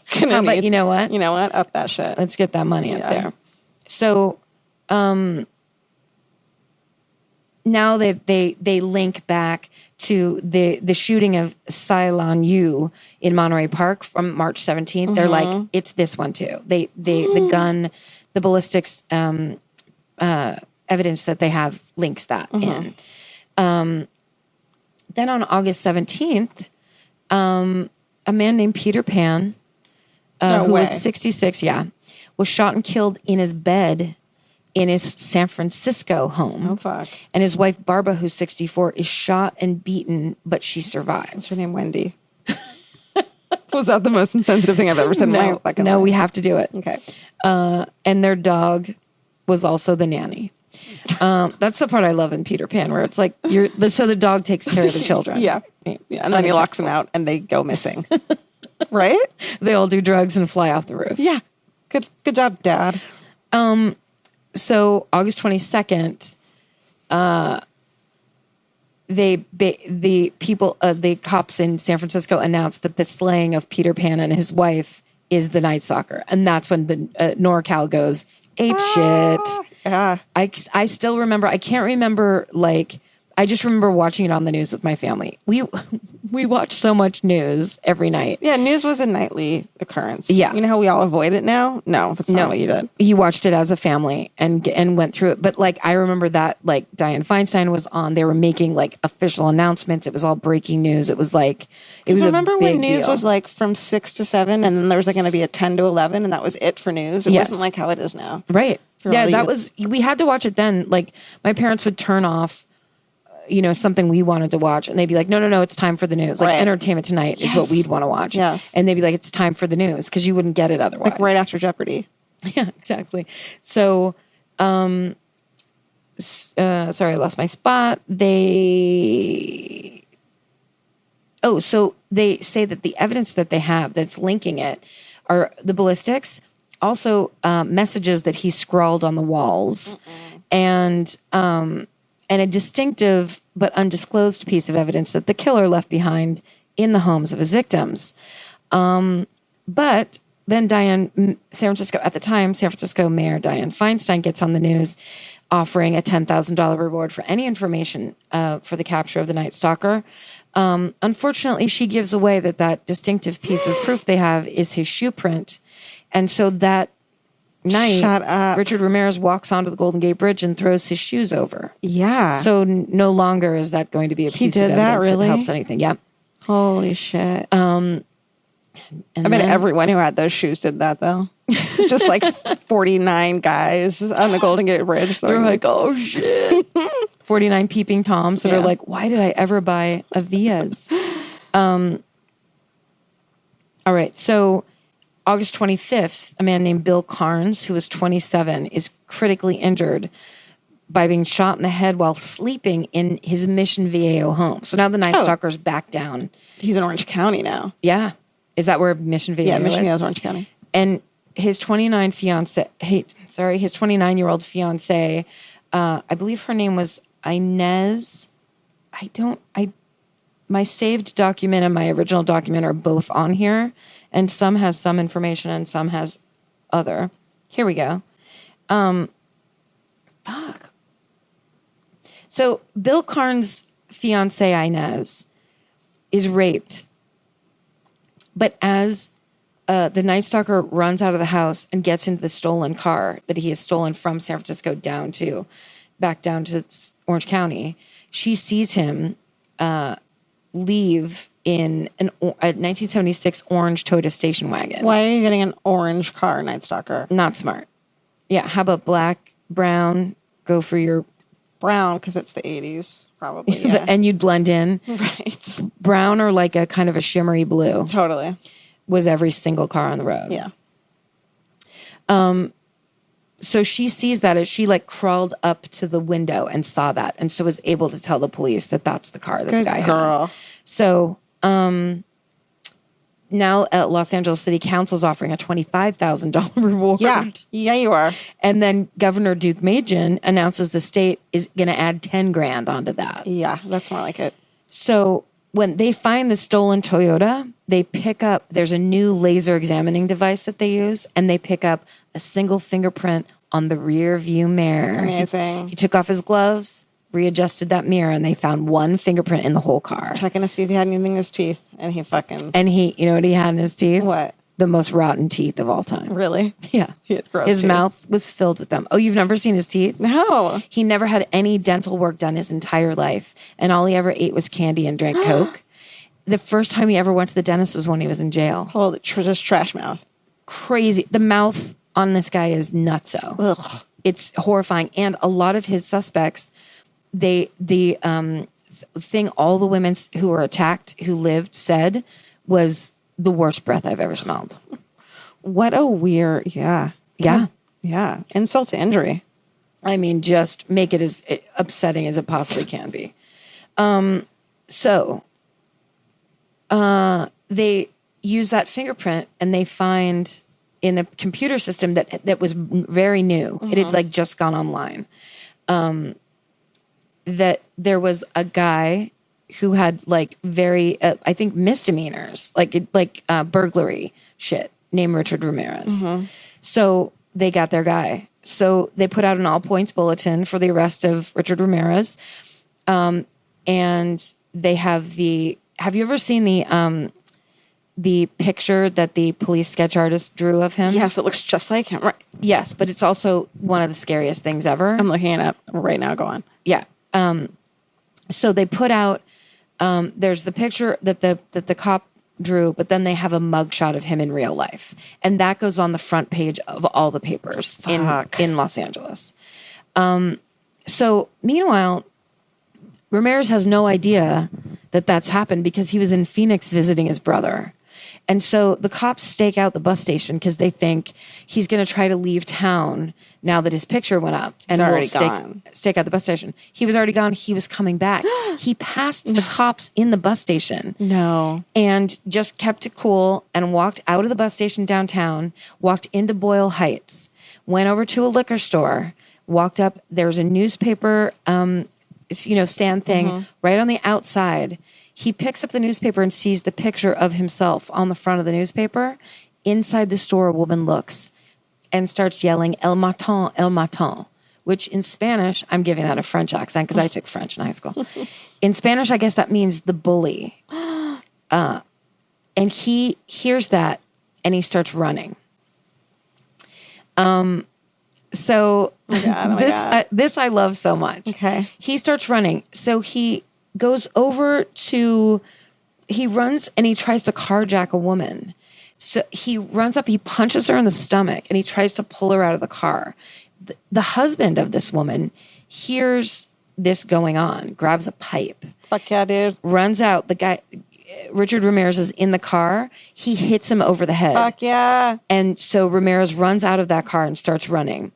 How about, you know what? You know what? Up that shit. Let's get that money up there. So now they link back to the shooting of Cylon Yu in Monterey Park from March 17th. They're like, it's this one too. The gun, the ballistics evidence that they have links that in. Then on August 17th, a man named Peter Pan, who was 66, was shot and killed in his bed in his San Francisco home. Oh, fuck. And his wife, Barbara, who's 64, is shot and beaten, but she survives. What's her name? Wendy. Was that the most insensitive thing I've ever said in my fucking life? No, we have to do it. Okay. And their dog was also the nanny. That's the part I love in Peter Pan, where it's like, so the dog takes care of the children. Yeah. And then he locks them out and they go missing. Right? They all do drugs and fly off the roof. Yeah. Good job, Dad. So August 22nd, the cops in San Francisco announced that the slaying of Peter Pan and his wife is the Night Stalker. And that's when the NorCal goes ape shit. Yeah. I still remember, I can't remember, like, I just remember watching it on the news with my family. We watch so much news every night. Yeah, news was a nightly occurrence. Yeah. You know how we all avoid it now? No, that's not what you did. You watched it as a family and went through it. But, like, I remember that, like, Dianne Feinstein was on. They were making, like, official announcements. It was all breaking news. It was like, it was remember a big when news deal. was, like, from 6 to 7, and then there was, like, going to be a 10 to 11, and that was it for news? It wasn't like how it is now. Right. Yeah, that was, we had to watch it then. Like, my parents would turn off, something we wanted to watch, and they'd be like, no, it's time for the news. Like, Entertainment Tonight is what we'd want to watch. Yes. And they'd be like, it's time for the news, because you wouldn't get it otherwise. Like, right after Jeopardy. Yeah, exactly. So, sorry, I lost my spot. So they say that the evidence that they have that's linking it are the ballistics, also messages that he scrawled on the walls, and a distinctive but undisclosed piece of evidence that the killer left behind in the homes of his victims. But then San Francisco Mayor Dianne Feinstein gets on the news offering a $10,000 reward for any information for the capture of the Night Stalker. Unfortunately, she gives away that distinctive piece of proof they have is his shoe print. And so that night, Richard Ramirez walks onto the Golden Gate Bridge and throws his shoes over. Yeah. So no longer is that going to be a piece of evidence that helps anything. Yep. Holy shit. I bet everyone who had those shoes did that, though. Just like 49 guys on the Golden Gate Bridge. They're like, oh, shit. 49 peeping Toms that are like, why did I ever buy a Vias? All right. So August 25th, a man named Bill Carnes, who was 27, is critically injured by being shot in the head while sleeping in his Mission Viejo home. So now the Night Stalker's back down. He's in Orange County now. Yeah. Is that where Mission Viejo is? Yeah, Mission Viejo is Orange County. And his 29-year-old fiance, I believe her name was Inez. My saved document and my original document are both on here, and some has some information and some has other. Here we go. Fuck. So Bill Carnes' fiance Inez is raped. But as the Night Stalker runs out of the house and gets into the stolen car that he has stolen from San Francisco back down to Orange County, she sees him leave in a 1976 orange Toyota station wagon. Why are you getting an orange car, Night Stalker? Not smart. Yeah, how about black, brown? Go for your... Brown, because it's the 80s, probably. Yeah. And you'd blend in. Right. Brown or like a kind of a shimmery blue. Totally. Was every single car on the road. Yeah. So she sees that as she like crawled up to the window and saw that, and so was able to tell the police that that's the car that the guy had. So now Los Angeles City Council is offering a $25,000 reward. Yeah, you are. And then Governor Duke Majan announces the state is going to add $10,000 onto that. Yeah, that's more like it. So when they find the stolen Toyota, they pick up, there's a new laser examining device that they use, and they pick up a single fingerprint on the rear view mirror. Amazing. He took off his gloves, readjusted that mirror, and they found one fingerprint in the whole car. Checking to see if he had anything in his teeth, and he fucking... And you know what he had in his teeth? What? The most rotten teeth of all time. Really? Yeah. His mouth was filled with them. Oh, you've never seen his teeth? No. He never had any dental work done his entire life, and all he ever ate was candy and drank Coke. The first time he ever went to the dentist was when he was in jail. Holy, just trash mouth. Crazy. The mouth on this guy is nutso. Ugh. It's horrifying. And a lot of his suspects, the thing all the women who were attacked, who lived, said was the worst breath I've ever smelled. What a weird, yeah. Yeah. Yeah. Insult to injury. I mean, just make it as upsetting as it possibly can be. So they use that fingerprint, and they find in the computer system that was very new. Mm-hmm. It had like just gone online. That there was a guy who had like very, I think misdemeanors, like burglary shit, named Richard Ramirez. Mm-hmm. So they got their guy. So they put out an all points bulletin for the arrest of Richard Ramirez. And they have have you ever seen the picture that the police sketch artist drew of him? Yes, it looks just like him. Right. Yes, but it's also one of the scariest things ever. I'm looking it up right now. Go on. Yeah. So they put out, there's the picture that the cop drew, but then they have a mugshot of him in real life. And that goes on the front page of all the papers in Los Angeles. So meanwhile, Ramirez has no idea that that's happened because he was in Phoenix visiting his brother. And so the cops stake out the bus station because they think he's going to try to leave town now that his picture went up. And already gone. Stake out the bus station. He was already gone. He was coming back. He passed the cops in the bus station. No. And just kept it cool and walked out of the bus station downtown, walked into Boyle Heights, went over to a liquor store, walked up. There was a newspaper, stand thing right on the outside. He picks up the newspaper and sees the picture of himself on the front of the newspaper. Inside the store, a woman looks and starts yelling, "El maton," which in Spanish, I'm giving that a French accent because I took French in high school. In Spanish, I guess that means the bully. And he hears that and he starts running. So this I love so much. Okay. He starts running. So he goes over to, he runs and he tries to carjack a woman. So he runs up, he punches her in the stomach and he tries to pull her out of the car. The husband of this woman hears this going on, grabs a pipe. Fuck yeah, dude. Runs out. The guy, Richard Ramirez, is in the car. He hits him over the head. Fuck yeah. And so Ramirez runs out of that car and starts running.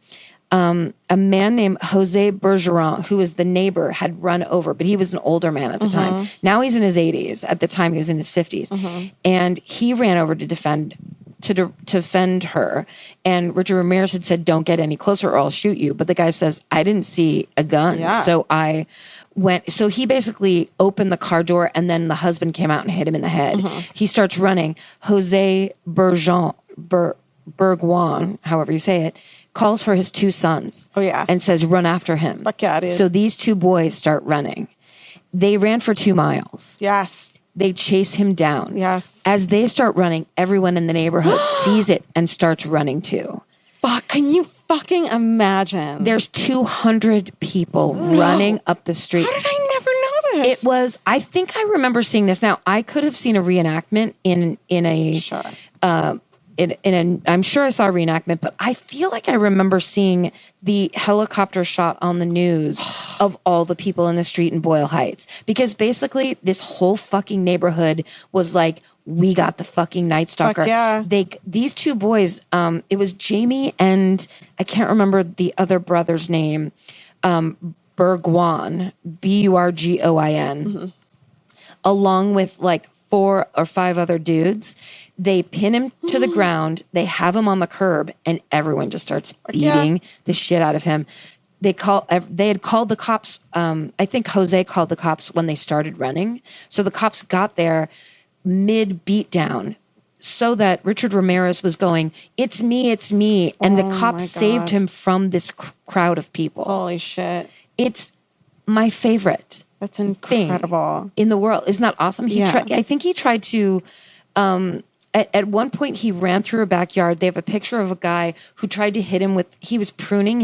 A man named Jose Bergeron, who was the neighbor, had run over, but he was an older man at the time. Now he's in his 80s. At the time, he was in his 50s. And he ran over to defend her. And Richard Ramirez had said, "Don't get any closer or I'll shoot you." But the guy says, "I didn't see a gun." Yeah. So I went. So he basically opened the car door and then the husband came out and hit him in the head. He starts running. Jose Bergeron, however you say it, calls for his two sons. Oh, yeah. And says, "Run after him." Fuck yeah, dude. So these two boys start running. They ran for 2 miles. Yes. They chase him down. Yes. As they start running, everyone in the neighborhood sees it and starts running too. Fuck, can you fucking imagine? There's 200 people running up the street. How did I never know this? I think I remember seeing this. Now, I could have seen a reenactment in a... Sure. I'm sure I saw a reenactment, but I feel like I remember seeing the helicopter shot on the news of all the people in the street in Boyle Heights. Because basically this whole fucking neighborhood was like, we got the fucking Night Stalker. Fuck yeah. These two boys, it was Jamie and I can't remember the other brother's name, Burgoyne, Burgoin, along with like 4 or 5 other dudes. They pin him to the ground. They have him on the curb, and everyone just starts beating the shit out of him. They had called the cops. I think Jose called the cops when they started running. So the cops got there mid beatdown, so that Richard Ramirez was going, "It's me, it's me," and the cops saved him from this crowd of people. Holy shit! It's my favorite. That's incredible in the world. Isn't that awesome? I think he tried to. At one point, he ran through a backyard. They have a picture of a guy who tried to hit him with. He was pruning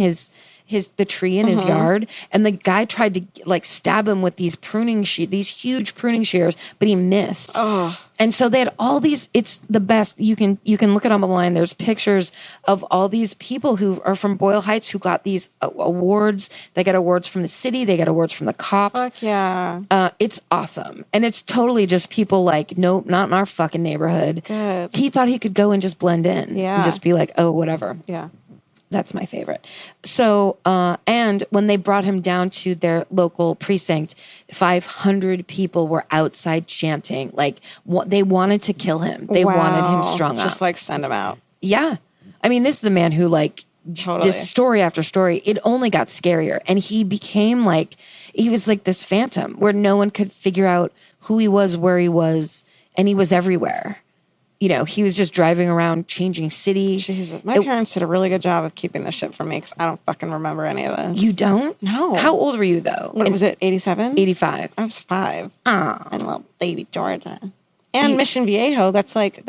the tree in his yard, and the guy tried to like stab him with these huge pruning shears, but he missed. Oh. And so they had all these. It's the best. You can look it on the line. There's pictures of all these people who are from Boyle Heights who got these awards. They got awards from the city. They got awards from the cops. Fuck yeah! It's awesome, and it's totally just people like, nope, not in our fucking neighborhood. Good. He thought he could go and just blend in, and just be like, oh, whatever. Yeah. That's my favorite. So, and when they brought him down to their local precinct, 500 people were outside chanting. Like, they wanted to kill him. They wanted him strung up. Just like send him out. Yeah. I mean, this is a man who like, totally. This story after story, it only got scarier. And he became like, he was like this phantom where no one could figure out who he was, where he was, and he was everywhere. You know, he was just driving around, changing city. Jesus, my parents did a really good job of keeping this shit from me because I don't fucking remember any of this. You don't? No. How old were you, though? What was it, 87? 85. I was 5. Oh. And little baby Georgia. And Mission Viejo, that's like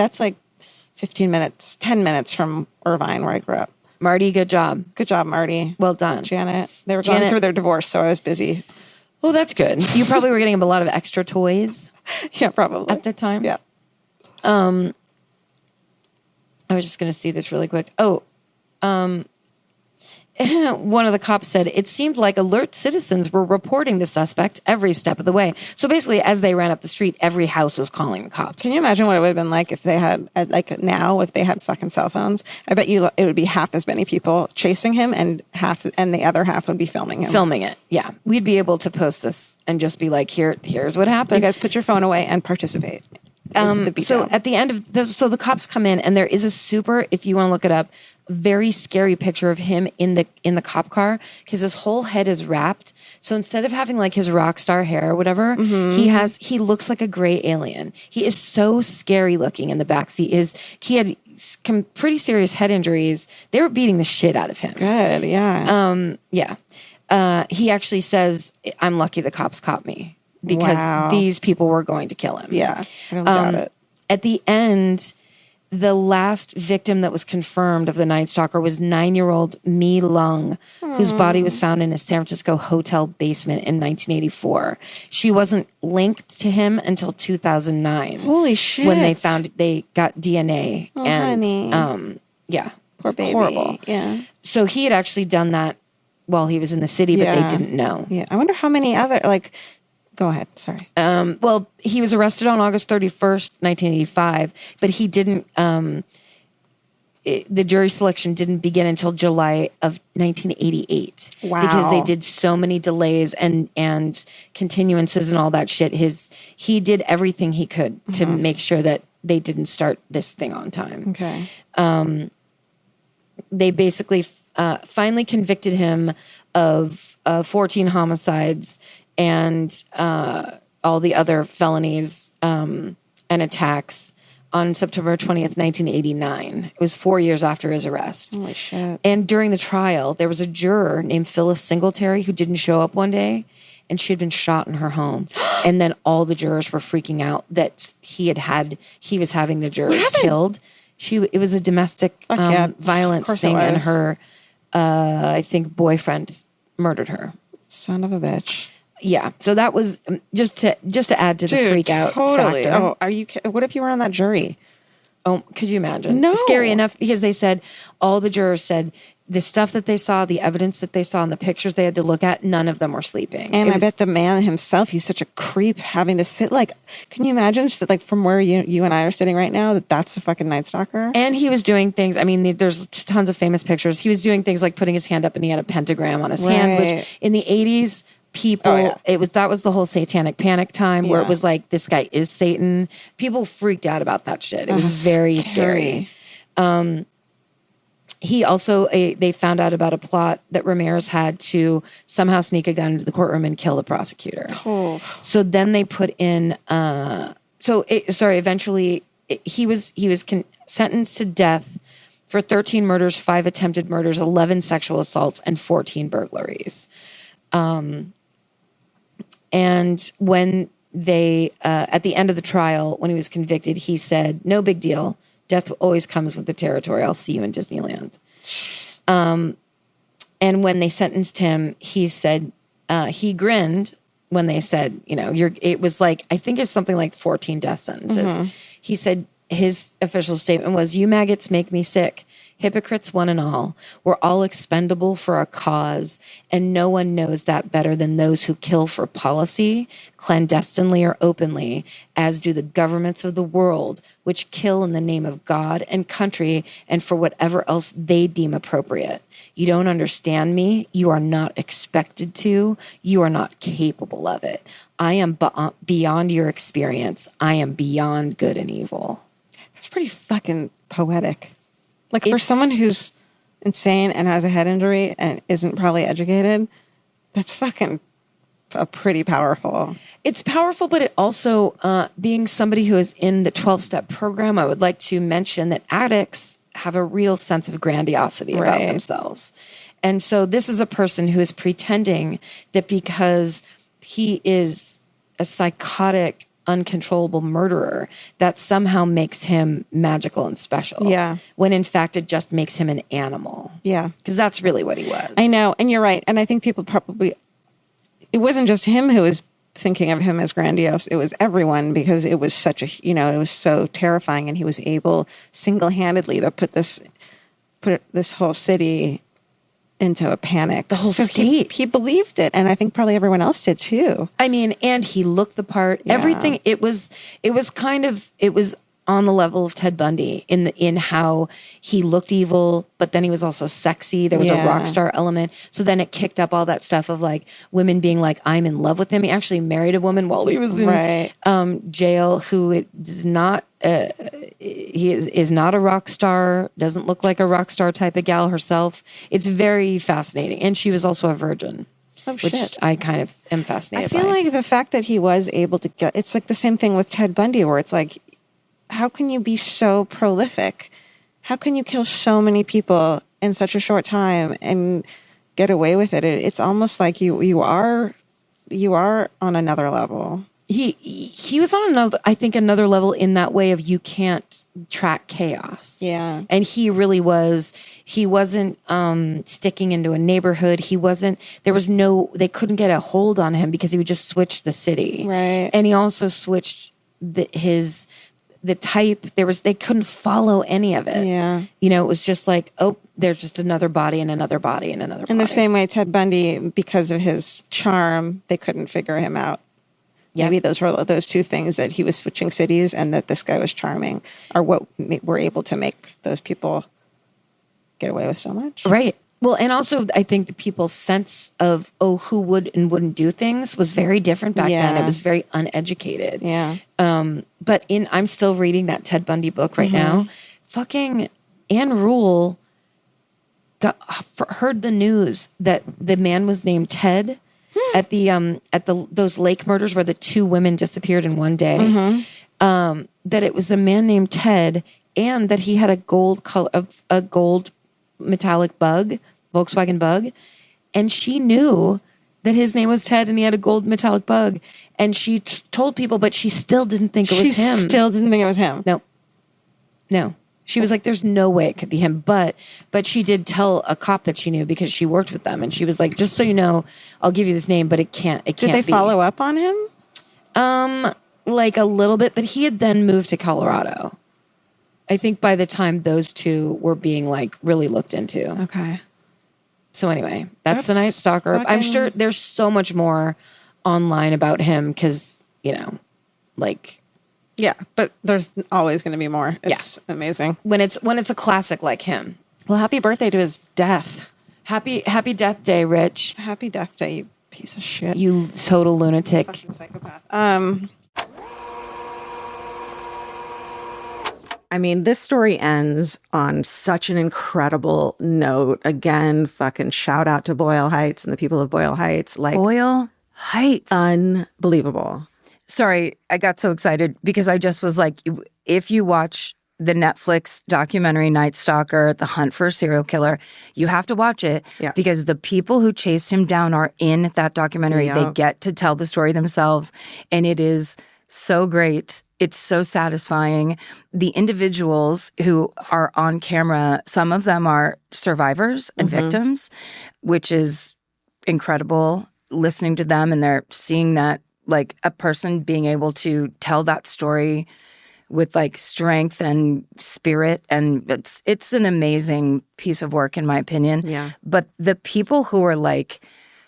15 minutes, 10 minutes from Irvine, where I grew up. Marty, good job. Good job, Marty. Well done. Janet. They were going through their divorce, so I was busy. Well, that's good. You probably were getting a lot of extra toys. Yeah, probably. At the time. Yeah. I was just going to see this really quick. Oh, one of the cops said, it seemed like alert citizens were reporting the suspect every step of the way. So basically, as they ran up the street, every house was calling the cops. Can you imagine what it would have been like if they had, like now, if they had fucking cell phones? I bet you it would be half as many people chasing him and the other half would be filming him. Filming it, yeah. We'd be able to post this and just be like, here's what happened. You guys put your phone away and participate. So at the end of the cops come in and there is a super, if you want to look it up, very scary picture of him in the cop car because his whole head is wrapped. So instead of having like his rock star hair or whatever, he looks like a gray alien. He is so scary looking in the backseat. He had pretty serious head injuries. They were beating the shit out of him. Good, yeah. He actually says, "I'm lucky the cops caught me because these people were going to kill him." Yeah, I don't doubt it. At the end, the last victim that was confirmed of the Night Stalker was 9-year-old Mi Lung, whose body was found in a San Francisco hotel basement in 1984. She wasn't linked to him until 2009. Holy shit. When they got DNA. Oh, honey. Yeah. Poor baby. Horrible. Yeah. So he had actually done that while he was in the city, but they didn't know. Yeah. I wonder how many other, go ahead. Sorry. Well, he was arrested on August 31st, 1985, but he didn't, the jury selection didn't begin until July of 1988. Wow. Because they did so many delays and continuances and all that shit. He did everything he could to make sure that they didn't start this thing on time. Okay. They basically finally convicted him of 14 homicides and all the other felonies and attacks on September 20th, 1989. It was 4 years after his arrest. Holy shit. And during the trial, there was a juror named Phyllis Singletary who didn't show up one day, and she had been shot in her home. And then all the jurors were freaking out that he was having the jurors killed. It was a domestic violence thing, and her, I think, boyfriend murdered her. Son of a bitch. Yeah, so that was just to add to the freak out factor. Oh, what if you were on that jury? Oh, could you imagine? No. Scary enough because they said, all the jurors said the stuff that they saw, the evidence that they saw, and the pictures they had to look at, none of them were sleeping. And I bet the man himself, he's such a creep having to sit can you imagine just from where you and I are sitting right now, that's the fucking Night Stalker? And he was doing things, I mean, there's tons of famous pictures. He was doing things like putting his hand up and he had a pentagram on his hand, which in the 80s, people, that was the whole satanic panic time where it was like, this guy is Satan. People freaked out about that shit. It was very scary. He also, they found out about a plot that Ramirez had to somehow sneak a gun into the courtroom and kill the prosecutor. Oh. So then they put in, eventually he was sentenced to death for 13 murders, 5 attempted murders, 11 sexual assaults, and 14 burglaries. And when they, at the end of the trial, when he was convicted, he said, "No big deal. Death always comes with the territory. I'll see you in Disneyland." And when they sentenced him, he said, he grinned when they said, it was like, I think it's something like 14 death sentences. He said, his official statement was, "You maggots make me sick. Hypocrites one and all. We're all expendable for a cause, and no one knows that better than those who kill for policy, clandestinely or openly, as do the governments of the world, which kill in the name of God and country and for whatever else they deem appropriate. You don't understand me. You are not expected to. You are not capable of it. I am beyond your experience. I am beyond good and evil." That's pretty fucking poetic. For someone who's insane and has a head injury and isn't probably educated, that's fucking pretty powerful. It's powerful, but it also, being somebody who is in the 12-step program, I would like to mention that addicts have a real sense of grandiosity about themselves. And so this is a person who is pretending that because he is a psychotic, uncontrollable murderer, that somehow makes him magical and special. Yeah. When in fact, it just makes him an animal. Yeah. Because that's really what he was. I know. And you're right. And I think people it wasn't just him who was thinking of him as grandiose. It was everyone, because it was such it was so terrifying. And he was able single-handedly to put this whole city into a panic. The whole state. He believed it. And I think probably everyone else did too. I mean, and he looked the part. Yeah. Everything, it was on the level of Ted Bundy in how he looked evil, but then he was also sexy. There was a rock star element. So then it kicked up all that stuff of like women being like, I'm in love with him. He actually married a woman while he was in jail who is not, he is not a rock star, doesn't look like a rock star type of gal herself. It's very fascinating. And she was also a virgin. Which I kind of am fascinated by. I feel like the fact that he was able to get, it's like the same thing with Ted Bundy where it's like, how can you be so prolific? How can you kill so many people in such a short time and get away with it? It's almost like you are on another level. He was on another level in that way of you can't track chaos. Yeah. And he really was. He wasn't sticking into a neighborhood. They couldn't get a hold on him because he would just switch the city. Right. And he also switched the type. They couldn't follow any of it. Yeah. You know, it was just like, oh, there's just another body and another body and another body. In the same way, Ted Bundy, because of his charm, they couldn't figure him out. Yep. Maybe those were those two things, that he was switching cities and that this guy was charming, are what were able to make those people get away with so much. Right. Well, and also I think the people's sense of, who would and wouldn't do things was very different back then. It was very uneducated. Yeah. But I'm still reading that Ted Bundy book right now. Fucking Anne Rule heard the news that the man was named Ted at those lake murders where the two women disappeared in one day. That it was a man named Ted, and that he had a gold metallic bug, Volkswagen bug, and she knew that his name was Ted and he had a gold metallic bug, and she told people, but she still didn't think it was him. She still didn't think it was him. No. She was like, there's no way it could be him. But she did tell a cop that she knew because she worked with them, and she was like, just so you know, I'll give you this name, but it can't be. Did they follow up on him? Like a little bit, but he had then moved to Colorado. I think by the time those two were being like really looked into. Okay. So anyway, that's the Night Stalker. I'm sure there's so much more online about him because, like. Yeah, but there's always going to be more. It's amazing. When it's a classic like him. Well, happy birthday to his death. Happy Death Day, Rich. Happy Death Day, you piece of shit. You total lunatic. Fucking psychopath. I mean, this story ends on such an incredible note. Again, fucking shout out to Boyle Heights and the people of Boyle Heights. Like, Boyle Heights. Unbelievable. Sorry, I got so excited because I just was like, if you watch the Netflix documentary Night Stalker, The Hunt for a Serial Killer, you have to watch it because the people who chased him down are in that documentary. They get to tell the story themselves, and it is so great. It's so satisfying. The individuals who are on camera, some of them are survivors and victims, which is incredible, listening to them, and they're seeing that, like, a person being able to tell that story with like strength and spirit, and it's an amazing piece of work in my opinion. Yeah. But the people who are like,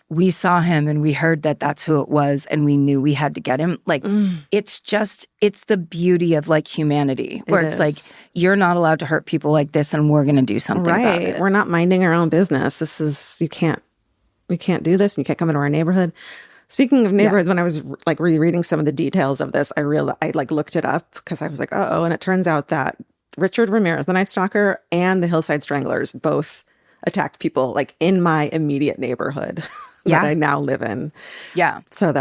we saw him and we heard that that's who it was and we knew we had to get him. Like, it's the beauty of like humanity where it's like, you're not allowed to hurt people like this and we're going to do something about it. We're not minding our own business. We can't do this, and you can't come into our neighborhood. Speaking of neighborhoods, when I was like rereading some of the details of this, I like looked it up because I was like, and it turns out that Richard Ramirez, the Night Stalker, and the Hillside Stranglers both attacked people like in my immediate neighborhood that I now live in. Yeah. So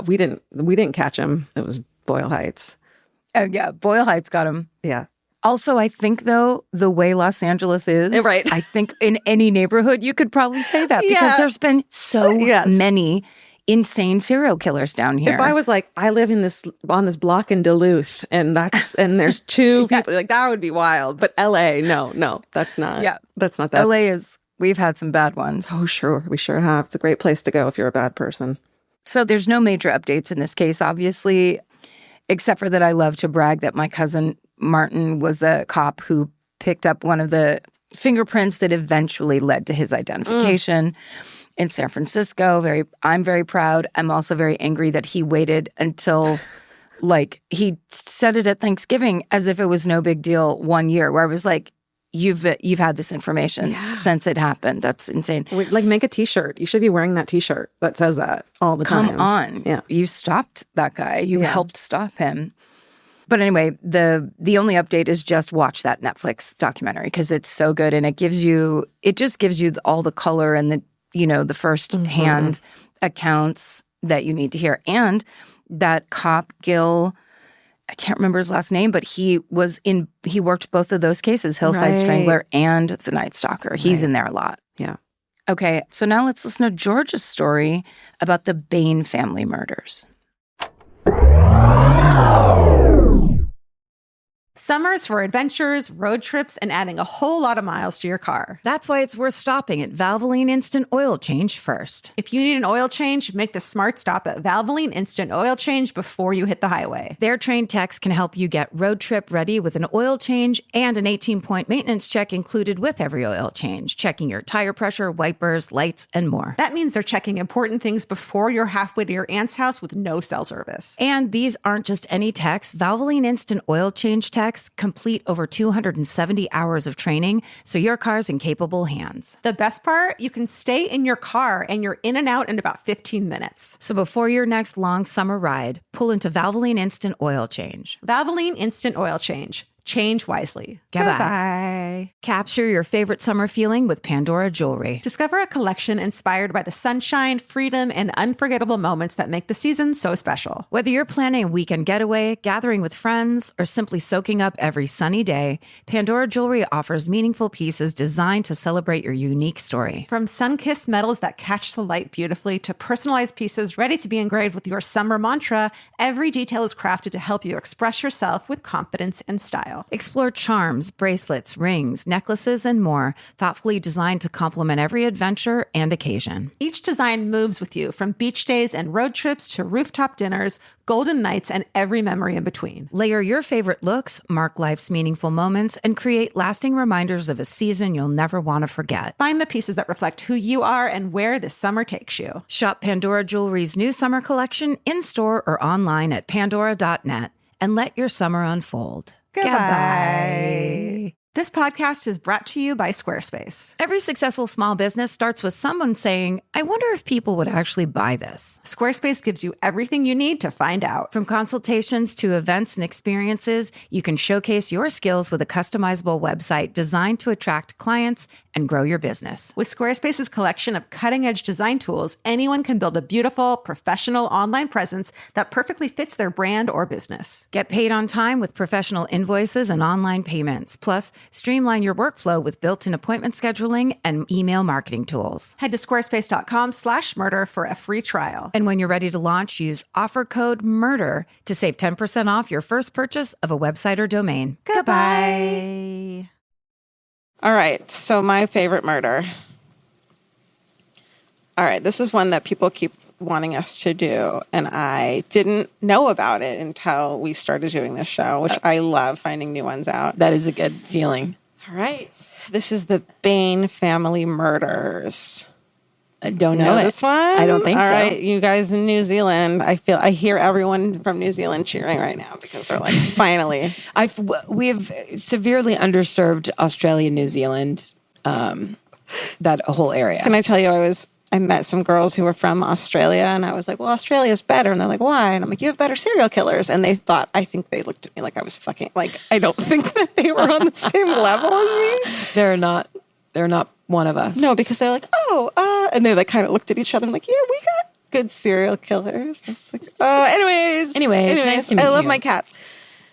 we didn't catch him. It was Boyle Heights. Oh yeah, Boyle Heights got him. Yeah. Also, I think, though, the way Los Angeles is, I think in any neighborhood, you could probably say that because there's been so many insane serial killers down here. If I was like, I live on this block in Duluth, and there's two people, like, that would be wild. But LA, no, that's not. Yeah, that's not that. LA we've had some bad ones. Oh, sure, we sure have. It's a great place to go if you're a bad person. So there's no major updates in this case, obviously, except for that I love to brag that my cousin Martin was a cop who picked up one of the fingerprints that eventually led to his identification in San Francisco. I'm very proud. I'm also very angry that he waited until like he said it at Thanksgiving as if it was no big deal 1 year, where I was like, you've had this information since it happened. That's insane. Like, make a T-shirt. You should be wearing that T-shirt that says that all the time. Come on. Yeah. You stopped that guy. You helped stop him. But anyway, the only update is just watch that Netflix documentary because it's so good, and it just gives you all the color and the first hand accounts that you need to hear. And that cop Gil, I can't remember his last name, but he worked both of those cases, Hillside Strangler and the Night Stalker. He's in there a lot. Yeah. Okay, so now let's listen to George's story about the Bain Family Murders. Summer's for adventures, road trips, and adding a whole lot of miles to your car. That's why it's worth stopping at Valvoline Instant Oil Change first. If you need an oil change, make the smart stop at Valvoline Instant Oil Change before you hit the highway. Their trained techs can help you get road trip ready with an oil change and an 18-point maintenance check included with every oil change, checking your tire pressure, wipers, lights, and more. That means they're checking important things before you're halfway to your aunt's house with no cell service. And these aren't just any techs. Valvoline Instant Oil Change techs complete over 270 hours of training, so your car's in capable hands. The best part? You can stay in your car and you're in and out in about 15 minutes. So before your next long summer ride, pull into Valvoline Instant Oil Change. Valvoline Instant Oil Change. Change wisely. Goodbye. Capture your favorite summer feeling with Pandora Jewelry. Discover a collection inspired by the sunshine, freedom, and unforgettable moments that make the season so special. Whether you're planning a weekend getaway, gathering with friends, or simply soaking up every sunny day, Pandora Jewelry offers meaningful pieces designed to celebrate your unique story. From sun-kissed metals that catch the light beautifully to personalized pieces ready to be engraved with your summer mantra, every detail is crafted to help you express yourself with confidence and style. Explore charms, bracelets, rings, necklaces, and more, thoughtfully designed to complement every adventure and occasion. Each design moves with you, from beach days and road trips to rooftop dinners, golden nights, and every memory in between. Layer your favorite looks, mark life's meaningful moments, and create lasting reminders of a season you'll never want to forget. Find the pieces that reflect who you are and where this summer takes you. Shop Pandora Jewelry's new summer collection in-store or online at pandora.net and let your summer unfold. Goodbye. This podcast is brought to you by Squarespace. Every successful small business starts with someone saying, I wonder if people would actually buy this. Squarespace gives you everything you need to find out. From consultations to events and experiences, you can showcase your skills with a customizable website designed to attract clients and grow your business. With Squarespace's collection of cutting-edge design tools, anyone can build a beautiful, professional online presence that perfectly fits their brand or business. Get paid on time with professional invoices and online payments. Plus, streamline your workflow with built-in appointment scheduling and email marketing tools. Head to squarespace.com/murder for a free trial. And when you're ready to launch, use offer code MURDER to save 10% off your first purchase of a website or domain. Goodbye. All right, so my favorite murder. All right, this is one that people keep wanting us to do, and I didn't know about it until we started doing this show, which I love finding new ones out. That is a good feeling. All right, this is the Bain Family Murders. I don't know this one? I don't think so. All right, you guys in New Zealand, I hear everyone from New Zealand cheering right now because they're like, finally. We have severely underserved Australia, New Zealand, that whole area. Can I tell you, I met some girls who were from Australia, and I was like, well, Australia's better. And they're like, why? And I'm like, you have better serial killers. And they thought, I think they looked at me like I was fucking, like, I don't think that they were on the same level as me. They're not one of us. No, because they're like, and they like kind of looked at each other and like, yeah, we got good serial killers. I was like, anyways, nice to meet I love you. my cats.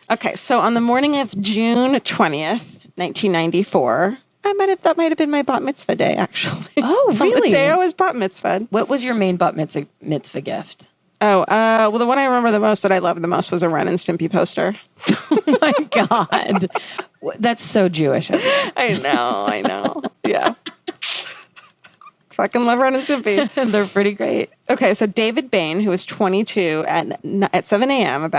Okay, so on the morning of June 20th, 1994, that might have been my bat mitzvah day, actually. Oh, really? The day I was bat mitzvahed. What was your main bat mitzvah gift? Oh, well, the one I remember the most that I loved the most was a Ren and Stimpy poster. Oh my God. That's so Jewish. I know. Yeah. Fucking love Ren and Stimpy. They're pretty great. Okay, so David Bain, who was 22 at 7 a.m.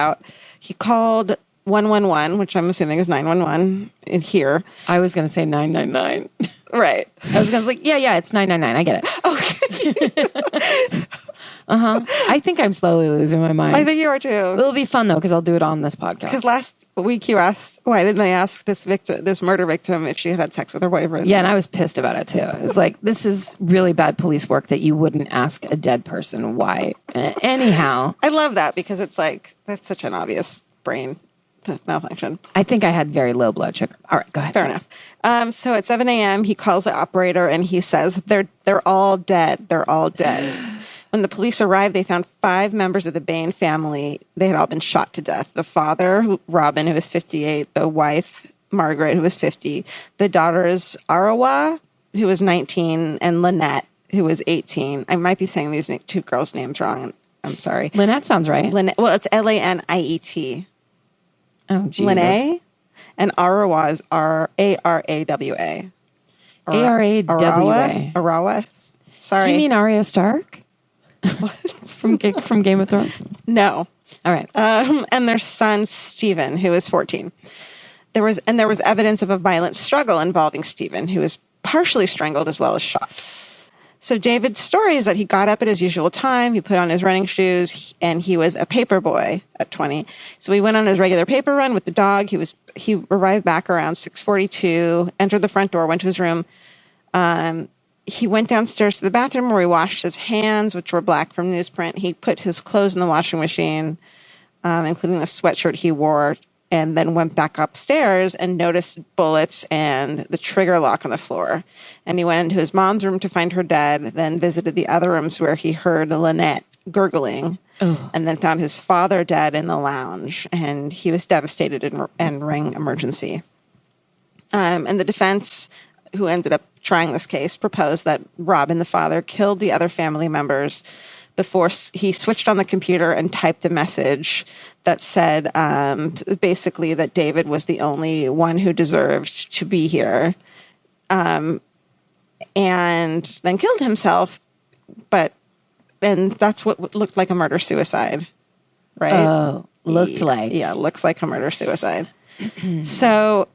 he called 111, which I'm assuming is 911 in here. I was going to say 999. Right. I was going to say, yeah, it's 999. I get it. Okay. I think I'm slowly losing my mind. I think you are too. It'll be fun though, because I'll do it on this podcast. Because last week you asked, why didn't I ask this murder victim if she had sex with her boyfriend? Yeah, and I was pissed about it too. It's like, this is really bad police work that you wouldn't ask a dead person why. Anyhow. I love that because it's like, that's such an obvious brain malfunction. I think I had very low blood sugar. All right, go ahead. Fair enough. So at 7 a.m., he calls the operator and he says, they're all dead. They're all dead. When the police arrived, they found 5 members of the Bain family. They had all been shot to death. The father, Robin, who was 58, the wife, Margaret, who was 50, the daughters, Arawa, who was 19, and Lynette, who was 18. I might be saying these 2 girls' names wrong. I'm sorry. Lynette sounds right. Lynette, well, it's Laniet. Oh, Jesus. Lynette. And Arawa is Arawa. Arawa. Arawa. Sorry. Do you mean Arya Stark? from Game of Thrones? No. All right. And their son, Stephen, who was 14. There was evidence of a violent struggle involving Stephen, who was partially strangled as well as shot. So David's story is that he got up at his usual time, he put on his running shoes, and he was a paper boy at 20. So he went on his regular paper run with the dog. He arrived back around 6:42, entered the front door, went to his room. He went downstairs to the bathroom where he washed his hands, which were black from newsprint. He put his clothes in the washing machine, including the sweatshirt he wore, and then went back upstairs and noticed bullets and the trigger lock on the floor. And he went into his mom's room to find her dead, then visited the other rooms where he heard Lynette gurgling, and then found his father dead in the lounge. And he was devastated and rang emergency. And the defense, who ended up trying this case, proposed that Robin, the father, killed the other family members before he switched on the computer and typed a message that said basically that David was the only one who deserved to be here, and then killed himself. And that's what looked like a murder-suicide, right? Oh, looks like. Yeah, looks like a murder-suicide. So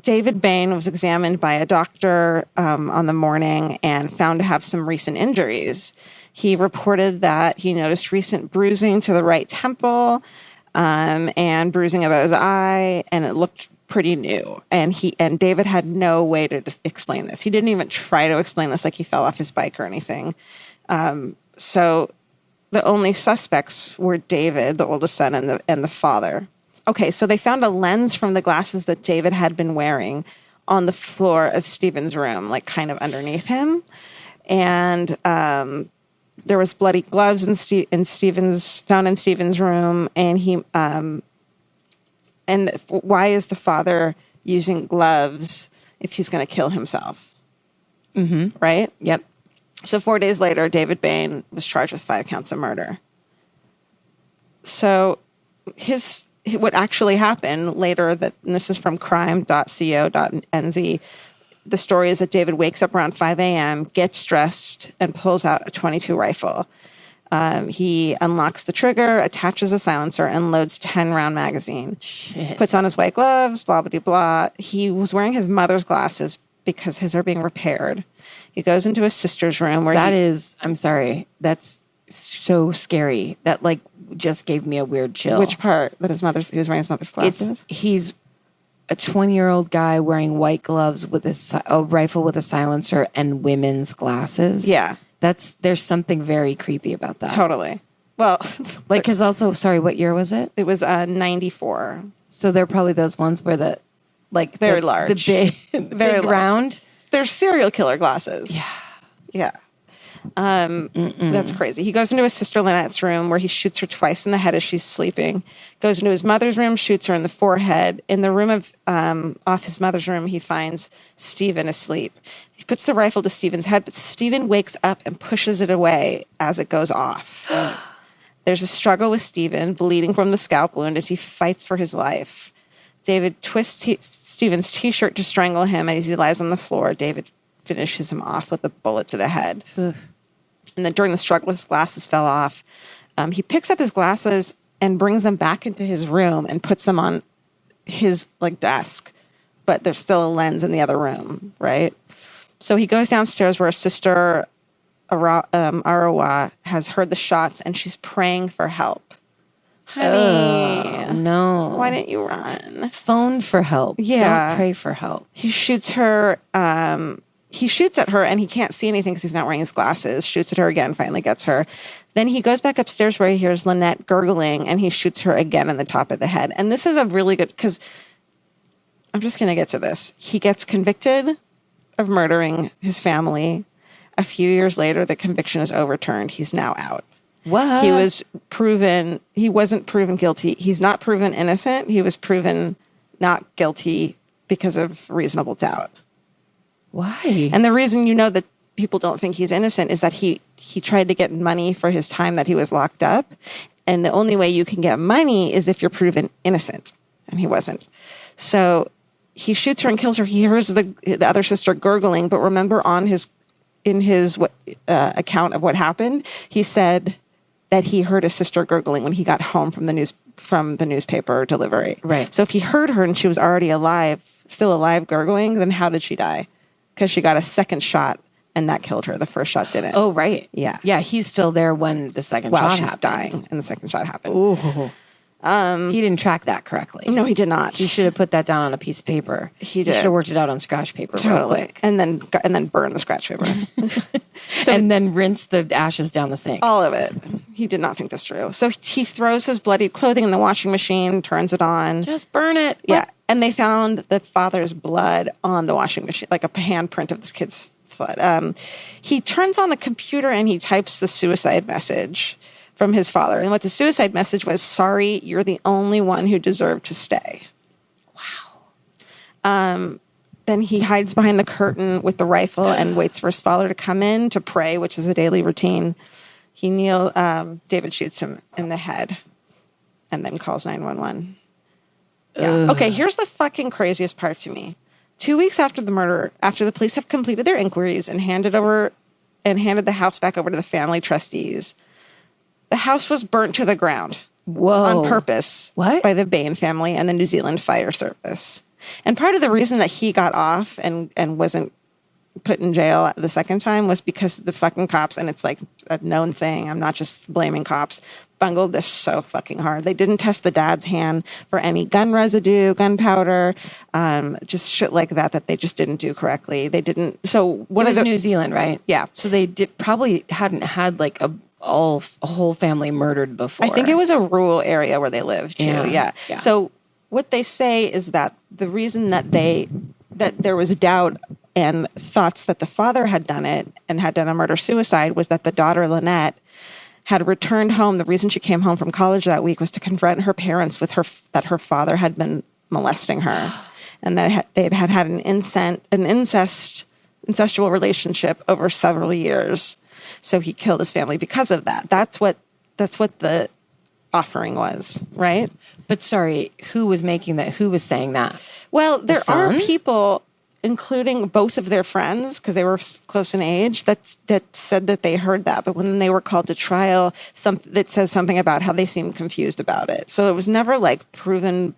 David Bain was examined by a doctor on the morning and found to have some recent injuries. He reported that he noticed recent bruising to the right temple and bruising above his eye, and it looked pretty new. And David had no way to explain this. He didn't even try to explain this, like he fell off his bike or anything. So the only suspects were David, the oldest son, and the father. Okay, so they found a lens from the glasses that David had been wearing on the floor of Stephen's room, like kind of underneath him. And there was bloody gloves found in Stephen's room. And and why is the father using gloves if he's going to kill himself? Mm-hmm. Right? Yep. So 4 days later, David Bain was charged with 5 counts of murder. So what actually happened later, and this is from crime.co.nz, the story is that David wakes up around 5 a.m., gets dressed, and pulls out a .22 rifle. He unlocks the trigger, attaches a silencer, and loads 10-round magazine. Shit. Puts on his white gloves, blah, blah, blah. He was wearing his mother's glasses because his are being repaired. He goes into his sister's room where I'm sorry, that's so scary. That just gave me a weird chill. Which part? That he was wearing his mother's glasses? He's a 20-year-old guy wearing white gloves with a rifle with a silencer and women's glasses. Yeah. There's something very creepy about that. Totally. Well, because also, sorry, what year was it? It was 94. So they're probably those ones where very large, the big round. They're serial killer glasses. Yeah. Yeah. That's crazy. He goes into his sister Lynette's room where he shoots her twice in the head as she's sleeping. Goes into his mother's room, shoots her in the forehead. In the room off his mother's room, he finds Stephen asleep. He puts the rifle to Stephen's head, but Stephen wakes up and pushes it away as it goes off. There's a struggle with Stephen, bleeding from the scalp wound as he fights for his life. David twists Stephen's T-shirt to strangle him as he lies on the floor. David finishes him off with a bullet to the head. And then during the struggle, his glasses fell off. He picks up his glasses and brings them back into his room and puts them on his like desk, but there's still a lens in the other room, right? So he goes downstairs where Sister Arawa has heard the shots and she's praying for help. Honey, no. Why didn't you run? Phone for help. Yeah. Don't pray for help. He shoots her. He shoots at her and he can't see anything because he's not wearing his glasses. Shoots at her again, finally gets her. Then he goes back upstairs where he hears Lynette gurgling and he shoots her again in the top of the head. And this is a really good, because I'm just going to get to this. He gets convicted of murdering his family. A few years later, the conviction is overturned. He's now out. What? He wasn't proven guilty. He's not proven innocent. He was proven not guilty because of reasonable doubt. Why? And the reason that people don't think he's innocent is that he tried to get money for his time that he was locked up. And the only way you can get money is if you're proven innocent. And he wasn't. So he shoots her and kills her. He hears the other sister gurgling. But remember in his account of what happened, he said that he heard his sister gurgling when he got home from the newspaper delivery. Right. So if he heard her and she was already still alive gurgling, then how did she die? Because she got a second shot and that killed her. The first shot didn't. Oh, right. Yeah. Yeah, he's still there when the second shot happened. While she's dying and the second shot happened. Ooh. He didn't track that correctly. No, he did not. He should have put that down on a piece of paper. He did. He should have worked it out on scratch paper. Totally. Real quick. And then burn the scratch paper. And then rinse the ashes down the sink. All of it. He did not think this through. So he throws his bloody clothing in the washing machine, turns it on. Just burn it. Yeah. And they found the father's blood on the washing machine, like a handprint of this kid's blood. He turns on the computer and he types the suicide message from his father. And what the suicide message was, sorry, you're the only one who deserved to stay. Wow. Then he hides behind the curtain with the rifle and waits for his father to come in to pray, which is a daily routine. David shoots him in the head and then calls 911. Yeah. Okay, here's the fucking craziest part to me. 2 weeks after the murder, after the police have completed their inquiries and handed the house back over to the family trustees, the house was burnt to the ground. Whoa. On purpose. What? By the Bain family and the New Zealand Fire Service. And part of the reason that he got off and wasn't put in jail the second time was because the fucking cops, and it's like a known thing, I'm not just blaming cops, bungled this so fucking hard. They didn't test the dad's hand for any gun residue, gunpowder, just shit like that they just didn't do correctly. They didn't. So what is New Zealand, right? Yeah. So they probably hadn't had like a whole family murdered before. I think it was a rural area where they lived too. Yeah. So what they say is that the reason that there was doubt and thoughts that the father had done it and had done a murder-suicide was that the daughter, Lynette, had returned home. The reason she came home from college that week was to confront her parents with that her father had been molesting her and that they had had an incestual relationship over several years. So he killed his family because of that. That's what the offering was, right? But sorry, who was making that? Who was saying that? Well, there are people, including both of their friends, because they were close in age, that said that they heard that. But when they were called to trial, that says something about how they seemed confused about it. So it was never like proven.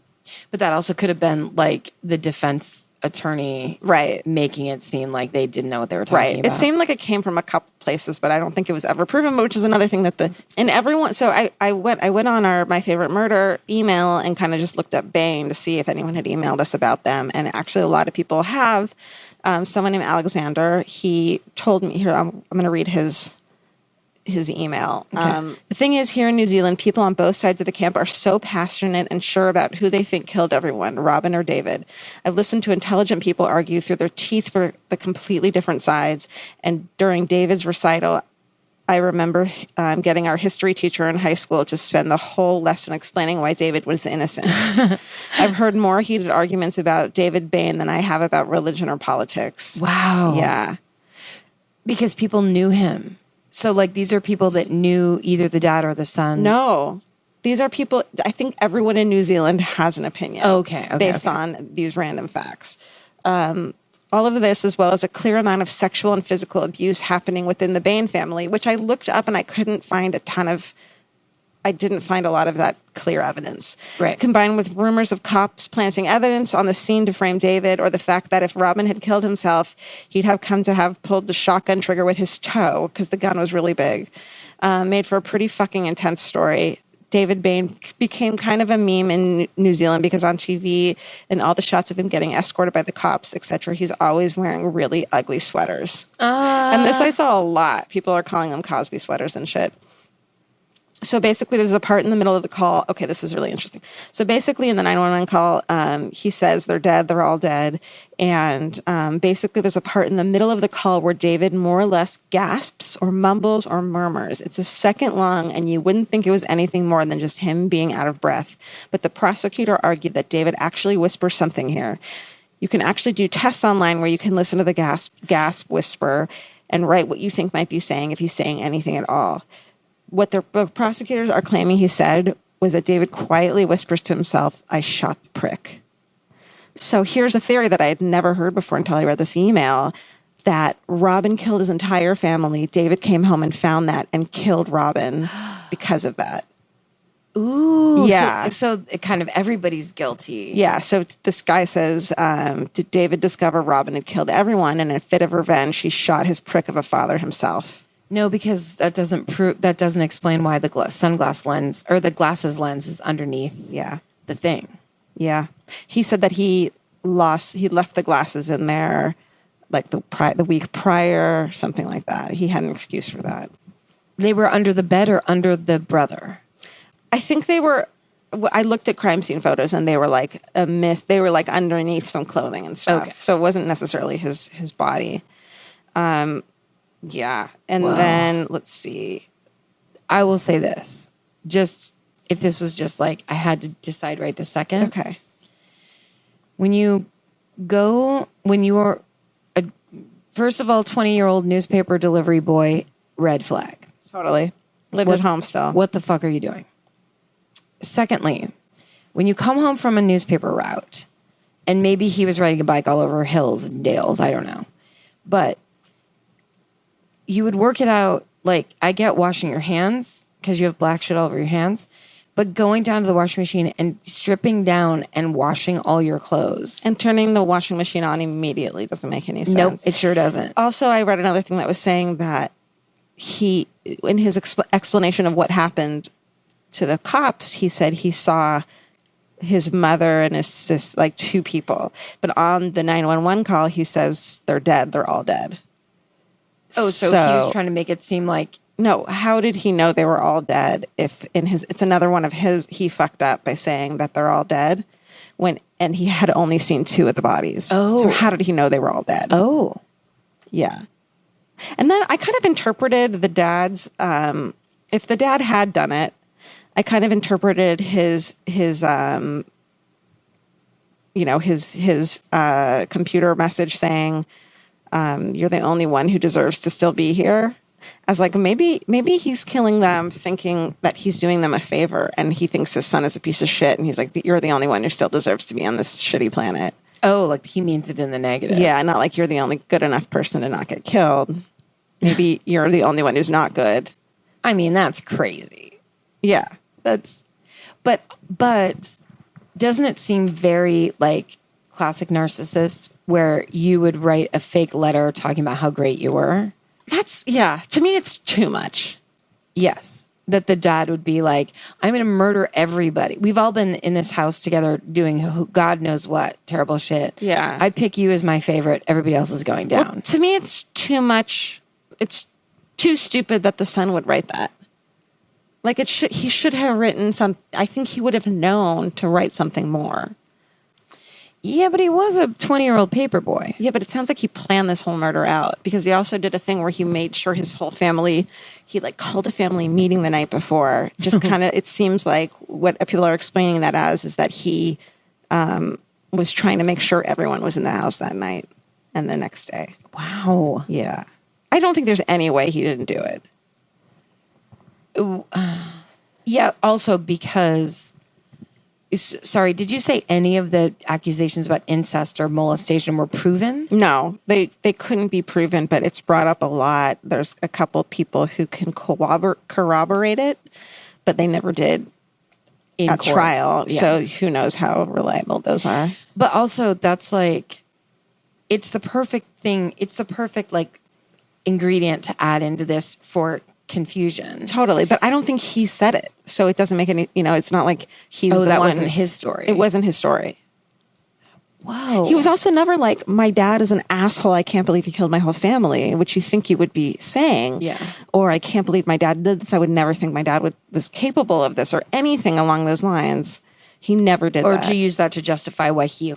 But that also could have been like the defense attorney, right, making it seem like they didn't know what they were talking about. It seemed like it came from a couple places, but I don't think it was ever proven, which is another thing that everyone. So I went on our My Favorite Murder email and kind of just looked up Bain to see if anyone had emailed us about them, and actually a lot of people have. Someone named Alexander, he told me here. I'm going to read his email. Okay. The thing is, here in New Zealand, people on both sides of the camp are so passionate and sure about who they think killed everyone, Robin or David. I've listened to intelligent people argue through their teeth for the completely different sides. And during David's recital, I remember getting our history teacher in high school to spend the whole lesson explaining why David was innocent. I've heard more heated arguments about David Bain than I have about religion or politics. Wow. Yeah. Because people knew him. So, like, these are people that knew either the dad or the son? No. These are people, I think everyone in New Zealand has an opinion. Based on these random facts. All of this, as well as a clear amount of sexual and physical abuse happening within the Bain family, which I looked up and I couldn't find a ton of I didn't find a lot of that clear evidence. Right. Combined with rumors of cops planting evidence on the scene to frame David, or the fact that if Robin had killed himself, he'd have come to have pulled the shotgun trigger with his toe because the gun was really big, made for a pretty fucking intense story. David Bain became kind of a meme in New Zealand because on TV and all the shots of him getting escorted by the cops, etc., he's always wearing really ugly sweaters. And this I saw a lot. People are calling them Cosby sweaters and shit. So basically, there's a part in the middle of the call. Okay, this is really interesting. So basically, in the 911 call, he says they're dead. They're all dead. And basically, there's a part in the middle of the call where David more or less gasps or mumbles or murmurs. It's a second long, and you wouldn't think it was anything more than just him being out of breath. But the prosecutor argued that David actually whispers something here. You can actually do tests online where you can listen to the gasp whisper and write what you think might be saying if he's saying anything at all. What the prosecutors are claiming he said was that David quietly whispers to himself, "I shot the prick." So here's a theory that I had never heard before until I read this email, that Robin killed his entire family. David came home and found that and killed Robin because of that. Ooh. Yeah. So kind of everybody's guilty. Yeah. So this guy says, did David discover Robin had killed everyone, and in a fit of revenge, he shot his prick of a father himself? No, because that doesn't explain why the sunglass lens or the glasses lens is underneath the thing. Yeah. He said that he left the glasses in there like the week prior, something like that. He had an excuse for that. They were under the bed or under the brother? I think they were. I looked at crime scene photos and they were like they were like underneath some clothing and stuff. Okay. So it wasn't necessarily his body. Yeah. And then let's see. I will say this. Just if this was just like I had to decide right this second. Okay. When you are first of all, 20-year-old newspaper delivery boy, red flag. Totally. Lived at home still. What the fuck are you doing? Secondly, when you come home from a newspaper route, and maybe he was riding a bike all over hills and dales, I don't know. But you would work it out, like, I get washing your hands because you have black shit all over your hands, but going down to the washing machine and stripping down and washing all your clothes. And turning the washing machine on immediately doesn't make any sense. Nope, it sure doesn't. Also, I read another thing that was saying that he, in his explanation of what happened to the cops, he said he saw his mother and his sister, like two people. But on the 911 call, he says they're dead. They're all dead. Oh, so he was trying to make it seem like... No, how did he know they were all dead if it's another one of his, he fucked up by saying that they're all dead and he had only seen two of the bodies. Oh. So how did he know they were all dead? Oh. Yeah. And then I kind of interpreted the dad's, if the dad had done it, I kind of interpreted his computer message saying, you're the only one who deserves to still be here, as like maybe he's killing them thinking that he's doing them a favor, and he thinks his son is a piece of shit, and he's like, you're the only one who still deserves to be on this shitty planet. Oh, like he means it in the negative. Yeah, not like you're the only good enough person to not get killed. Maybe you're the only one who's not good. I mean, that's crazy. Yeah. But doesn't it seem very like classic narcissist where you would write a fake letter talking about how great you were? To me, it's too much. Yes. That the dad would be like, I'm going to murder everybody. We've all been in this house together doing God knows what terrible shit. Yeah. I pick you as my favorite. Everybody else is going down. Well, to me, it's too much. It's too stupid that the son would write that. Like he should have written I think he would have known to write something more. Yeah, but he was a 20-year-old paper boy. Yeah, but it sounds like he planned this whole murder out, because he also did a thing where he made sure his whole family, he like called a family meeting the night before. Just kind of, it seems like what people are explaining that as is that he was trying to make sure everyone was in the house that night and the next day. Wow. Yeah. I don't think there's any way he didn't do it. Yeah, also because... Sorry, did you say any of the accusations about incest or molestation were proven? No, they couldn't be proven, but it's brought up a lot. There's a couple people who can corroborate it, but they never did at trial. Yeah. So who knows how reliable those are. But also that's like, it's the perfect thing. It's the perfect like ingredient to add into this for confusion. Totally. But I don't think he said it. So it doesn't make any, it's not like he's the one. That wasn't his story. It wasn't his story. Whoa. He was also never like, my dad is an asshole. I can't believe he killed my whole family, which you think you would be saying. Yeah. Or I can't believe my dad did this. I would never think my dad was capable of this or anything along those lines. He never did that. Or to use that to justify why he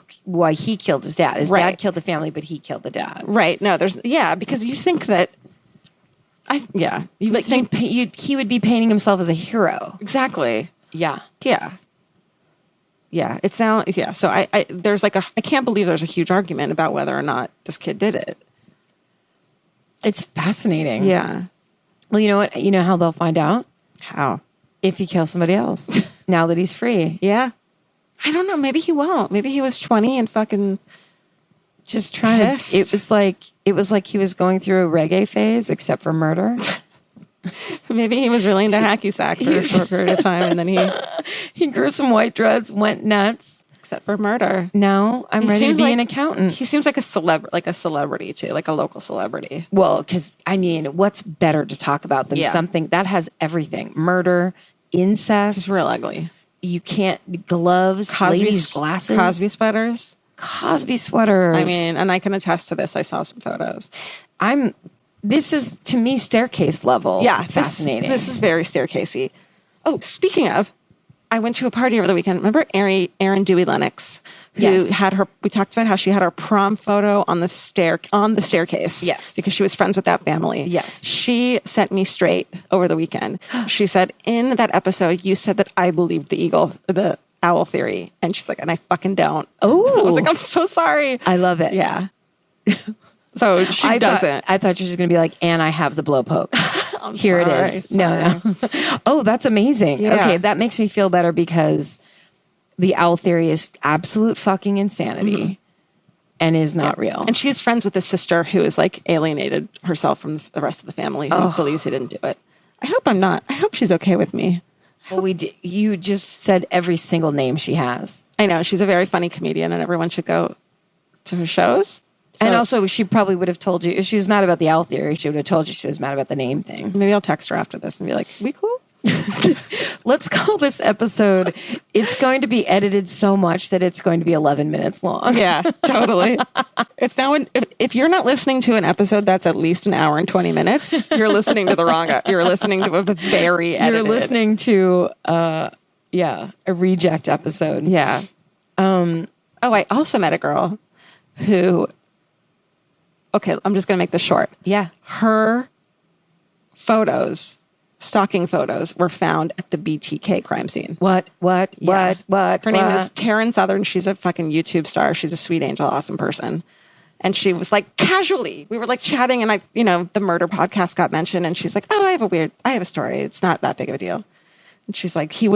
killed his dad. His dad killed the family, but he killed the dad. Right. No, because you think that, he would be painting himself as a hero. Exactly. Yeah. Yeah. Yeah. It sounds, yeah. So I can't believe there's a huge argument about whether or not this kid did it. It's fascinating. Yeah. Well, you know what? You know how they'll find out? How? If he kills somebody else now that he's free. Yeah. I don't know. Maybe he won't. Maybe he was 20 and fucking just trying to. It was like he was going through a reggae phase, except for murder. Maybe he was really into hacky sack for a short period of time, and then he grew some white dreads, went nuts. Except for murder. No, I'm ready to be an accountant. He seems like a celebrity too, like a local celebrity. Well, because what's better to talk about than something that has everything: murder, incest. He's real ugly. You can't gloves, ladies' glasses, Cosby sweaters. I mean, and I can attest to this. I saw some photos. This is to me staircase level. Yeah, fascinating. This is very staircasey. Oh, speaking of. I went to a party over the weekend. Remember Erin Dewey Lennox, who had we talked about how she had her prom photo on the staircase. Yes. Because she was friends with that family. Yes. She set me straight over the weekend. She said, in that episode, you said that I believed the owl theory. And she's like, and I fucking don't. Oh. I was like, I'm so sorry. I love it. Yeah. So she doesn't. I thought she was going to be like, and I have the blowpoke. Here it is. Sorry. No. Oh, that's amazing. Yeah. Okay, that makes me feel better because the owl theory is absolute fucking insanity and is not real. And she's friends with the sister who is like alienated herself from the rest of the family who believes he didn't do it. I hope I'm not. I hope she's okay with me. Well, you just said every single name she has. I know. She's a very funny comedian and everyone should go to her shows. So, and also, she probably would have told you, if she was mad about the owl theory, she would have told you she was mad about the name thing. Maybe I'll text her after this and be like, we cool? Let's call this episode, it's going to be edited so much that it's going to be 11 minutes long. Yeah, totally. It's now, if you're not listening to an episode that's at least an hour and 20 minutes, you're listening to you're listening to a very edited. You're listening to, a reject episode. Yeah. I also met a girl who... Okay, I'm just going to make this short. Yeah. Her stalking photos were found at the BTK crime scene. What? Her name is Taryn Southern. She's a fucking YouTube star. She's a sweet angel, awesome person. And she was like, casually, we were like chatting and the murder podcast got mentioned. And she's like, oh, I have a story. It's not that big of a deal. And she's like, she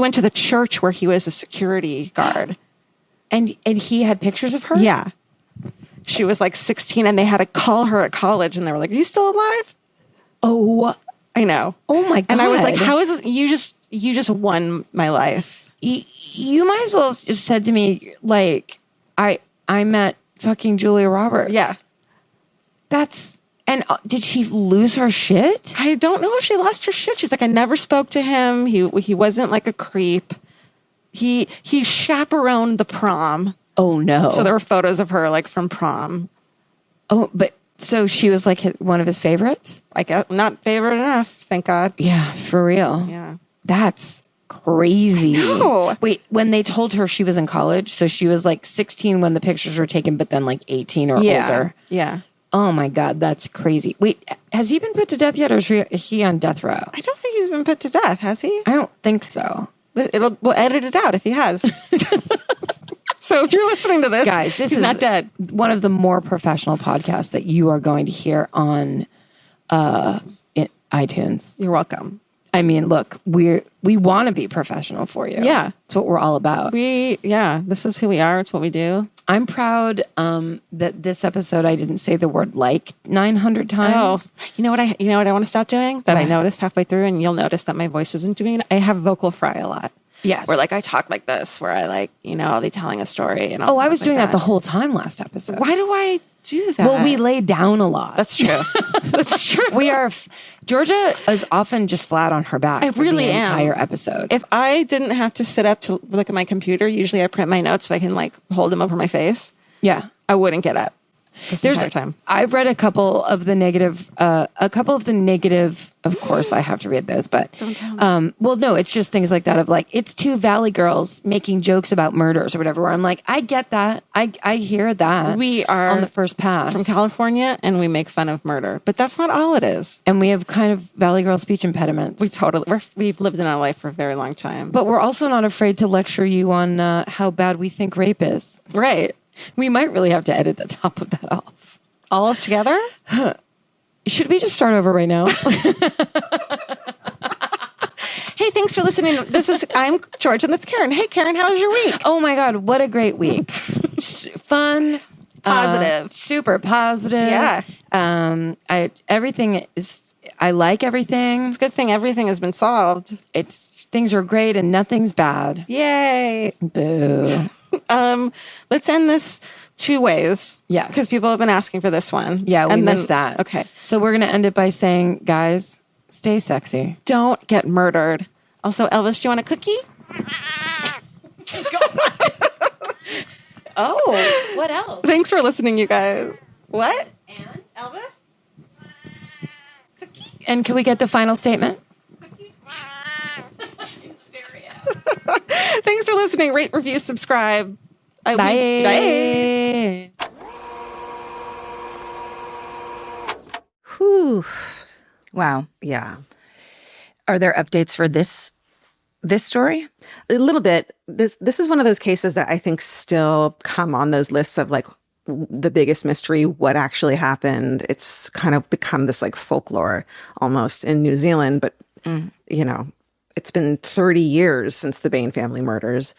went to the church where he was a security guard. And he had pictures of her? Yeah. She was like 16 and they had to call her at college and they were like, are you still alive? Oh, I know. Oh my God. And I was like, how is this? You just won my life. You might as well have just said to me, like, I met fucking Julia Roberts. Yeah. And did she lose her shit? I don't know if she lost her shit. She's like, I never spoke to him. He wasn't like a creep. He chaperoned the prom. Oh no. So there were photos of her like from prom. Oh, but so she was like one of his favorites? Like not favorite enough, thank God. Yeah, for real. Yeah. That's crazy. No. Wait, when they told her she was in college, so she was like 16 when the pictures were taken, but then like 18 or older. Yeah. Oh my God, that's crazy. Wait, has he been put to death yet or is he on death row? I don't think he's been put to death, has he? I don't think so. We'll edit it out if he has. So if you're listening to this, guys, this is not dead. One of the more professional podcasts that you are going to hear on iTunes. You're welcome. I mean, look, we want to be professional for you. Yeah. It's what we're all about. This is who we are. It's what we do. I'm proud that this episode I didn't say the word like 900 times. Oh, you know what I want to stop doing? That I noticed halfway through, and you'll notice that my voice isn't doing it. I have vocal fry a lot. Yes. Where like I talk like this, where I like, I'll be telling a story. And I was doing that the whole time last episode. Why do I do that? Well, we lay down a lot. That's true. That's true. Georgia is often just flat on her back. I really am. Entire episode. If I didn't have to sit up to look at my computer, usually I print my notes so I can like hold them over my face. Yeah. I wouldn't get up. Entire time. I've read a couple of the negative, of course I have to read those, but don't tell me. Well, no, it's just things like that of like, it's two Valley girls making jokes about murders or whatever, where I'm like, I get that. I hear that. We are on the first pass from California and we make fun of murder, but that's not all it is. And we have kind of Valley girl speech impediments. We've lived in our life for a very long time. But we're also not afraid to lecture you on how bad we think rape is. Right. We might really have to edit the top of that off. All of together? Should we just start over right now? Hey, thanks for listening. I'm George and that's Karen. Hey, Karen, how was your week? Oh my God, what a great week. Fun. Positive. Super positive. Yeah. I like everything. It's a good thing everything has been solved. Things are great and nothing's bad. Yay. Boo. Let's end this 2 ways. Yes. Because people have been asking for this one. Yeah, we missed that. Okay. So we're going to end it by saying, guys, stay sexy. Don't get murdered. Also, Elvis, do you want a cookie? Oh, what else? Thanks for listening, you guys. What? And Elvis? And can we get the final statement? Thanks for listening. Rate, review, subscribe. Bye. Whew. Wow. Yeah. Are there updates for this story? A little bit. This is one of those cases that I think still come on those lists of like the biggest mystery, what actually happened. It's kind of become this like folklore almost in New Zealand, but it's been 30 years since the Bain family murders.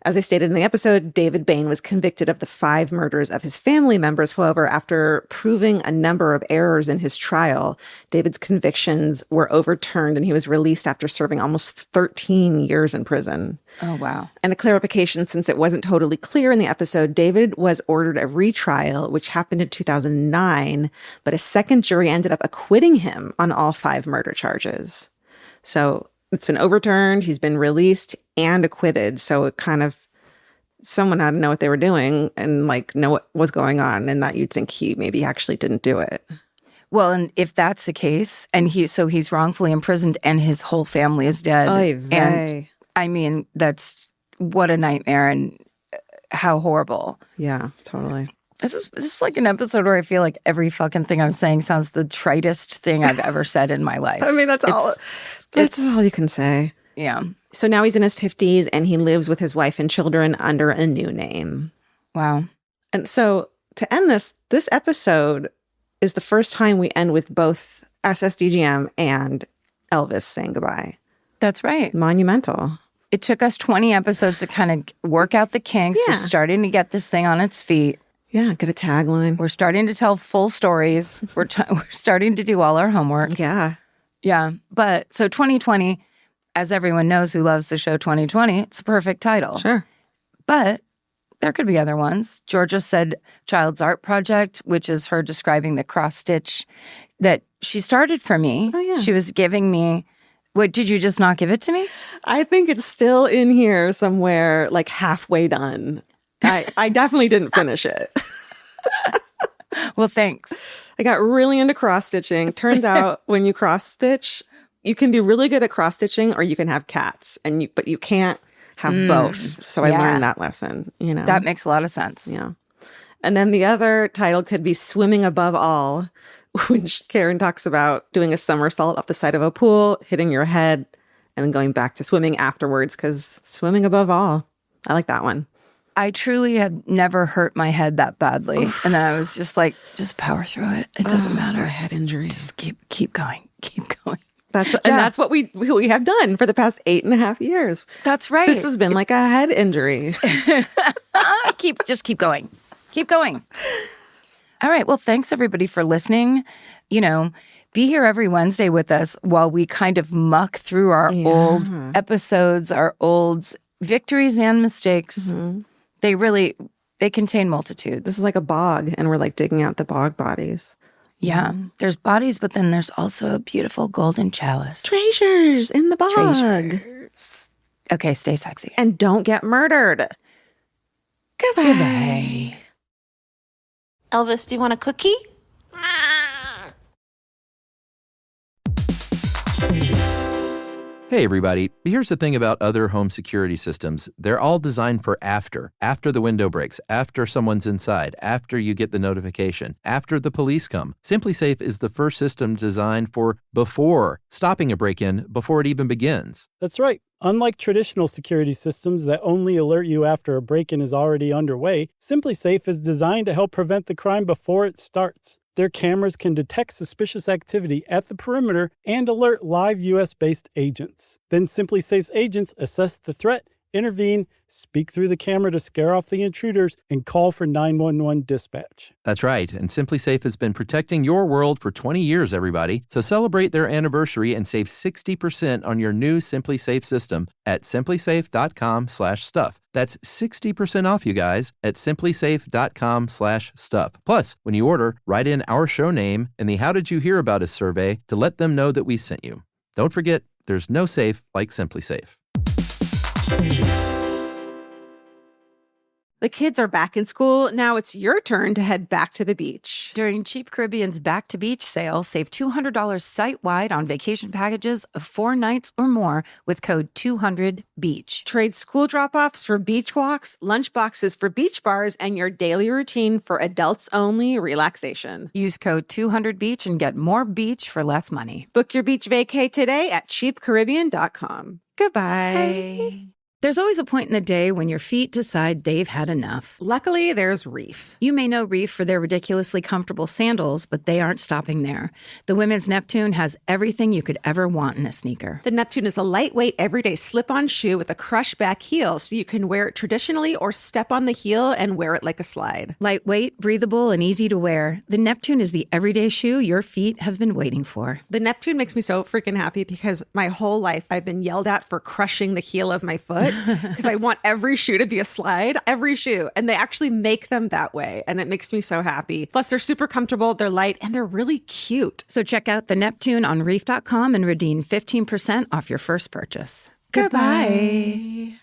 As I stated in the episode, David Bain was convicted of the 5 murders of his family members. However, after proving a number of errors in his trial, David's convictions were overturned and he was released after serving almost 13 years in prison. Oh, wow. And a clarification, since it wasn't totally clear in the episode, David was ordered a retrial, which happened in 2009, but a second jury ended up acquitting him on all 5 murder charges. So it's been overturned, he's been released and acquitted. So it kind of, someone had to know what they were doing and like know what was going on, and that you'd think he maybe actually didn't do it. Well, and if that's the case, and he's wrongfully imprisoned and his whole family is dead. Oy vey. And I mean, that's what a nightmare and how horrible. Yeah, totally. This is like an episode where I feel like every fucking thing I'm saying sounds the tritest thing I've ever said in my life. I mean, that's all you can say. Yeah. So now he's in his 50s and he lives with his wife and children under a new name. Wow. And so to end this episode is the first time we end with both SSDGM and Elvis saying goodbye. That's right. Monumental. It took us 20 episodes to kind of work out the kinks. Yeah. We're starting to get this thing on its feet. Yeah, get a tagline. We're starting to tell full stories. We're starting to do all our homework. Yeah. Yeah. But so 2020, as everyone knows who loves the show 2020, it's a perfect title. Sure. But there could be other ones. Georgia said Child's Art Project, which is her describing the cross stitch that she started for me. Oh, yeah. She was giving me. What, did you just not give it to me? I think it's still in here somewhere, like halfway done. I definitely didn't finish it. Well, thanks. I got really into cross stitching. Turns out when you cross stitch, you can be really good at cross stitching or you can have cats, but you can't have both. So I learned that lesson, That makes a lot of sense. Yeah. And then the other title could be Swimming Above All, which Karen talks about doing a somersault off the side of a pool, hitting your head, and then going back to swimming afterwards, because swimming above all. I like that one. I truly have never hurt my head that badly. And then I was just like, just power through it. It doesn't matter. A head injury. Just keep going. Keep going. That's what we have done for the past 8.5 years. That's right. This has been like a head injury. Just keep going. Keep going. All right. Well, thanks everybody for listening. Be here every Wednesday with us while we kind of muck through our old episodes, our old victories and mistakes. Mm-hmm. They contain multitudes. This is like a bog, and we're like digging out the bog bodies. Yeah. There's bodies, but then there's also a beautiful golden chalice. Treasures in the bog. Treasures. Okay, stay sexy. And don't get murdered. Goodbye. Elvis, do you want a cookie? Hey everybody, here's the thing about other home security systems. They're all designed for after the window breaks, after someone's inside, after you get the notification, after the police come. SimpliSafe is the first system designed for before, stopping a break-in before it even begins. That's right. Unlike traditional security systems that only alert you after a break-in is already underway, SimpliSafe is designed to help prevent the crime before it starts. Their cameras can detect suspicious activity at the perimeter and alert live U.S.-based agents. Then SimpliSafe's agents assess the threat, intervene, speak through the camera to scare off the intruders, and call for 911 dispatch. That's right, and SimpliSafe has been protecting your world for 20 years, everybody. So celebrate their anniversary and save 60% on your new SimpliSafe system at simplisafe.com/stuff. That's 60% off, you guys, at simplisafe.com/stuff. Plus, when you order, write in our show name and the How Did You Hear About Us survey to let them know that we sent you. Don't forget, there's no safe like SimpliSafe. The kids are back in school. Now it's your turn to head back to the beach. During Cheap Caribbean's Back to Beach sale, save $200 site-wide on vacation packages of 4 nights or more with code 200BEACH. Trade school drop-offs for beach walks, lunch boxes for beach bars, and your daily routine for adults-only relaxation. Use code 200BEACH and get more beach for less money. Book your beach vacay today at cheapcaribbean.com. Goodbye. Hey. There's always a point in the day when your feet decide they've had enough. Luckily, there's Reef. You may know Reef for their ridiculously comfortable sandals, but they aren't stopping there. The women's Neptune has everything you could ever want in a sneaker. The Neptune is a lightweight, everyday slip-on shoe with a crush-back heel, so you can wear it traditionally or step on the heel and wear it like a slide. Lightweight, breathable, and easy to wear, the Neptune is the everyday shoe your feet have been waiting for. The Neptune makes me so freaking happy because my whole life I've been yelled at for crushing the heel of my foot. Because I want every shoe to be a slide, every shoe. And they actually make them that way. And it makes me so happy. Plus, they're super comfortable, they're light, and they're really cute. So check out the Neptune on reef.com and redeem 15% off your first purchase. Goodbye.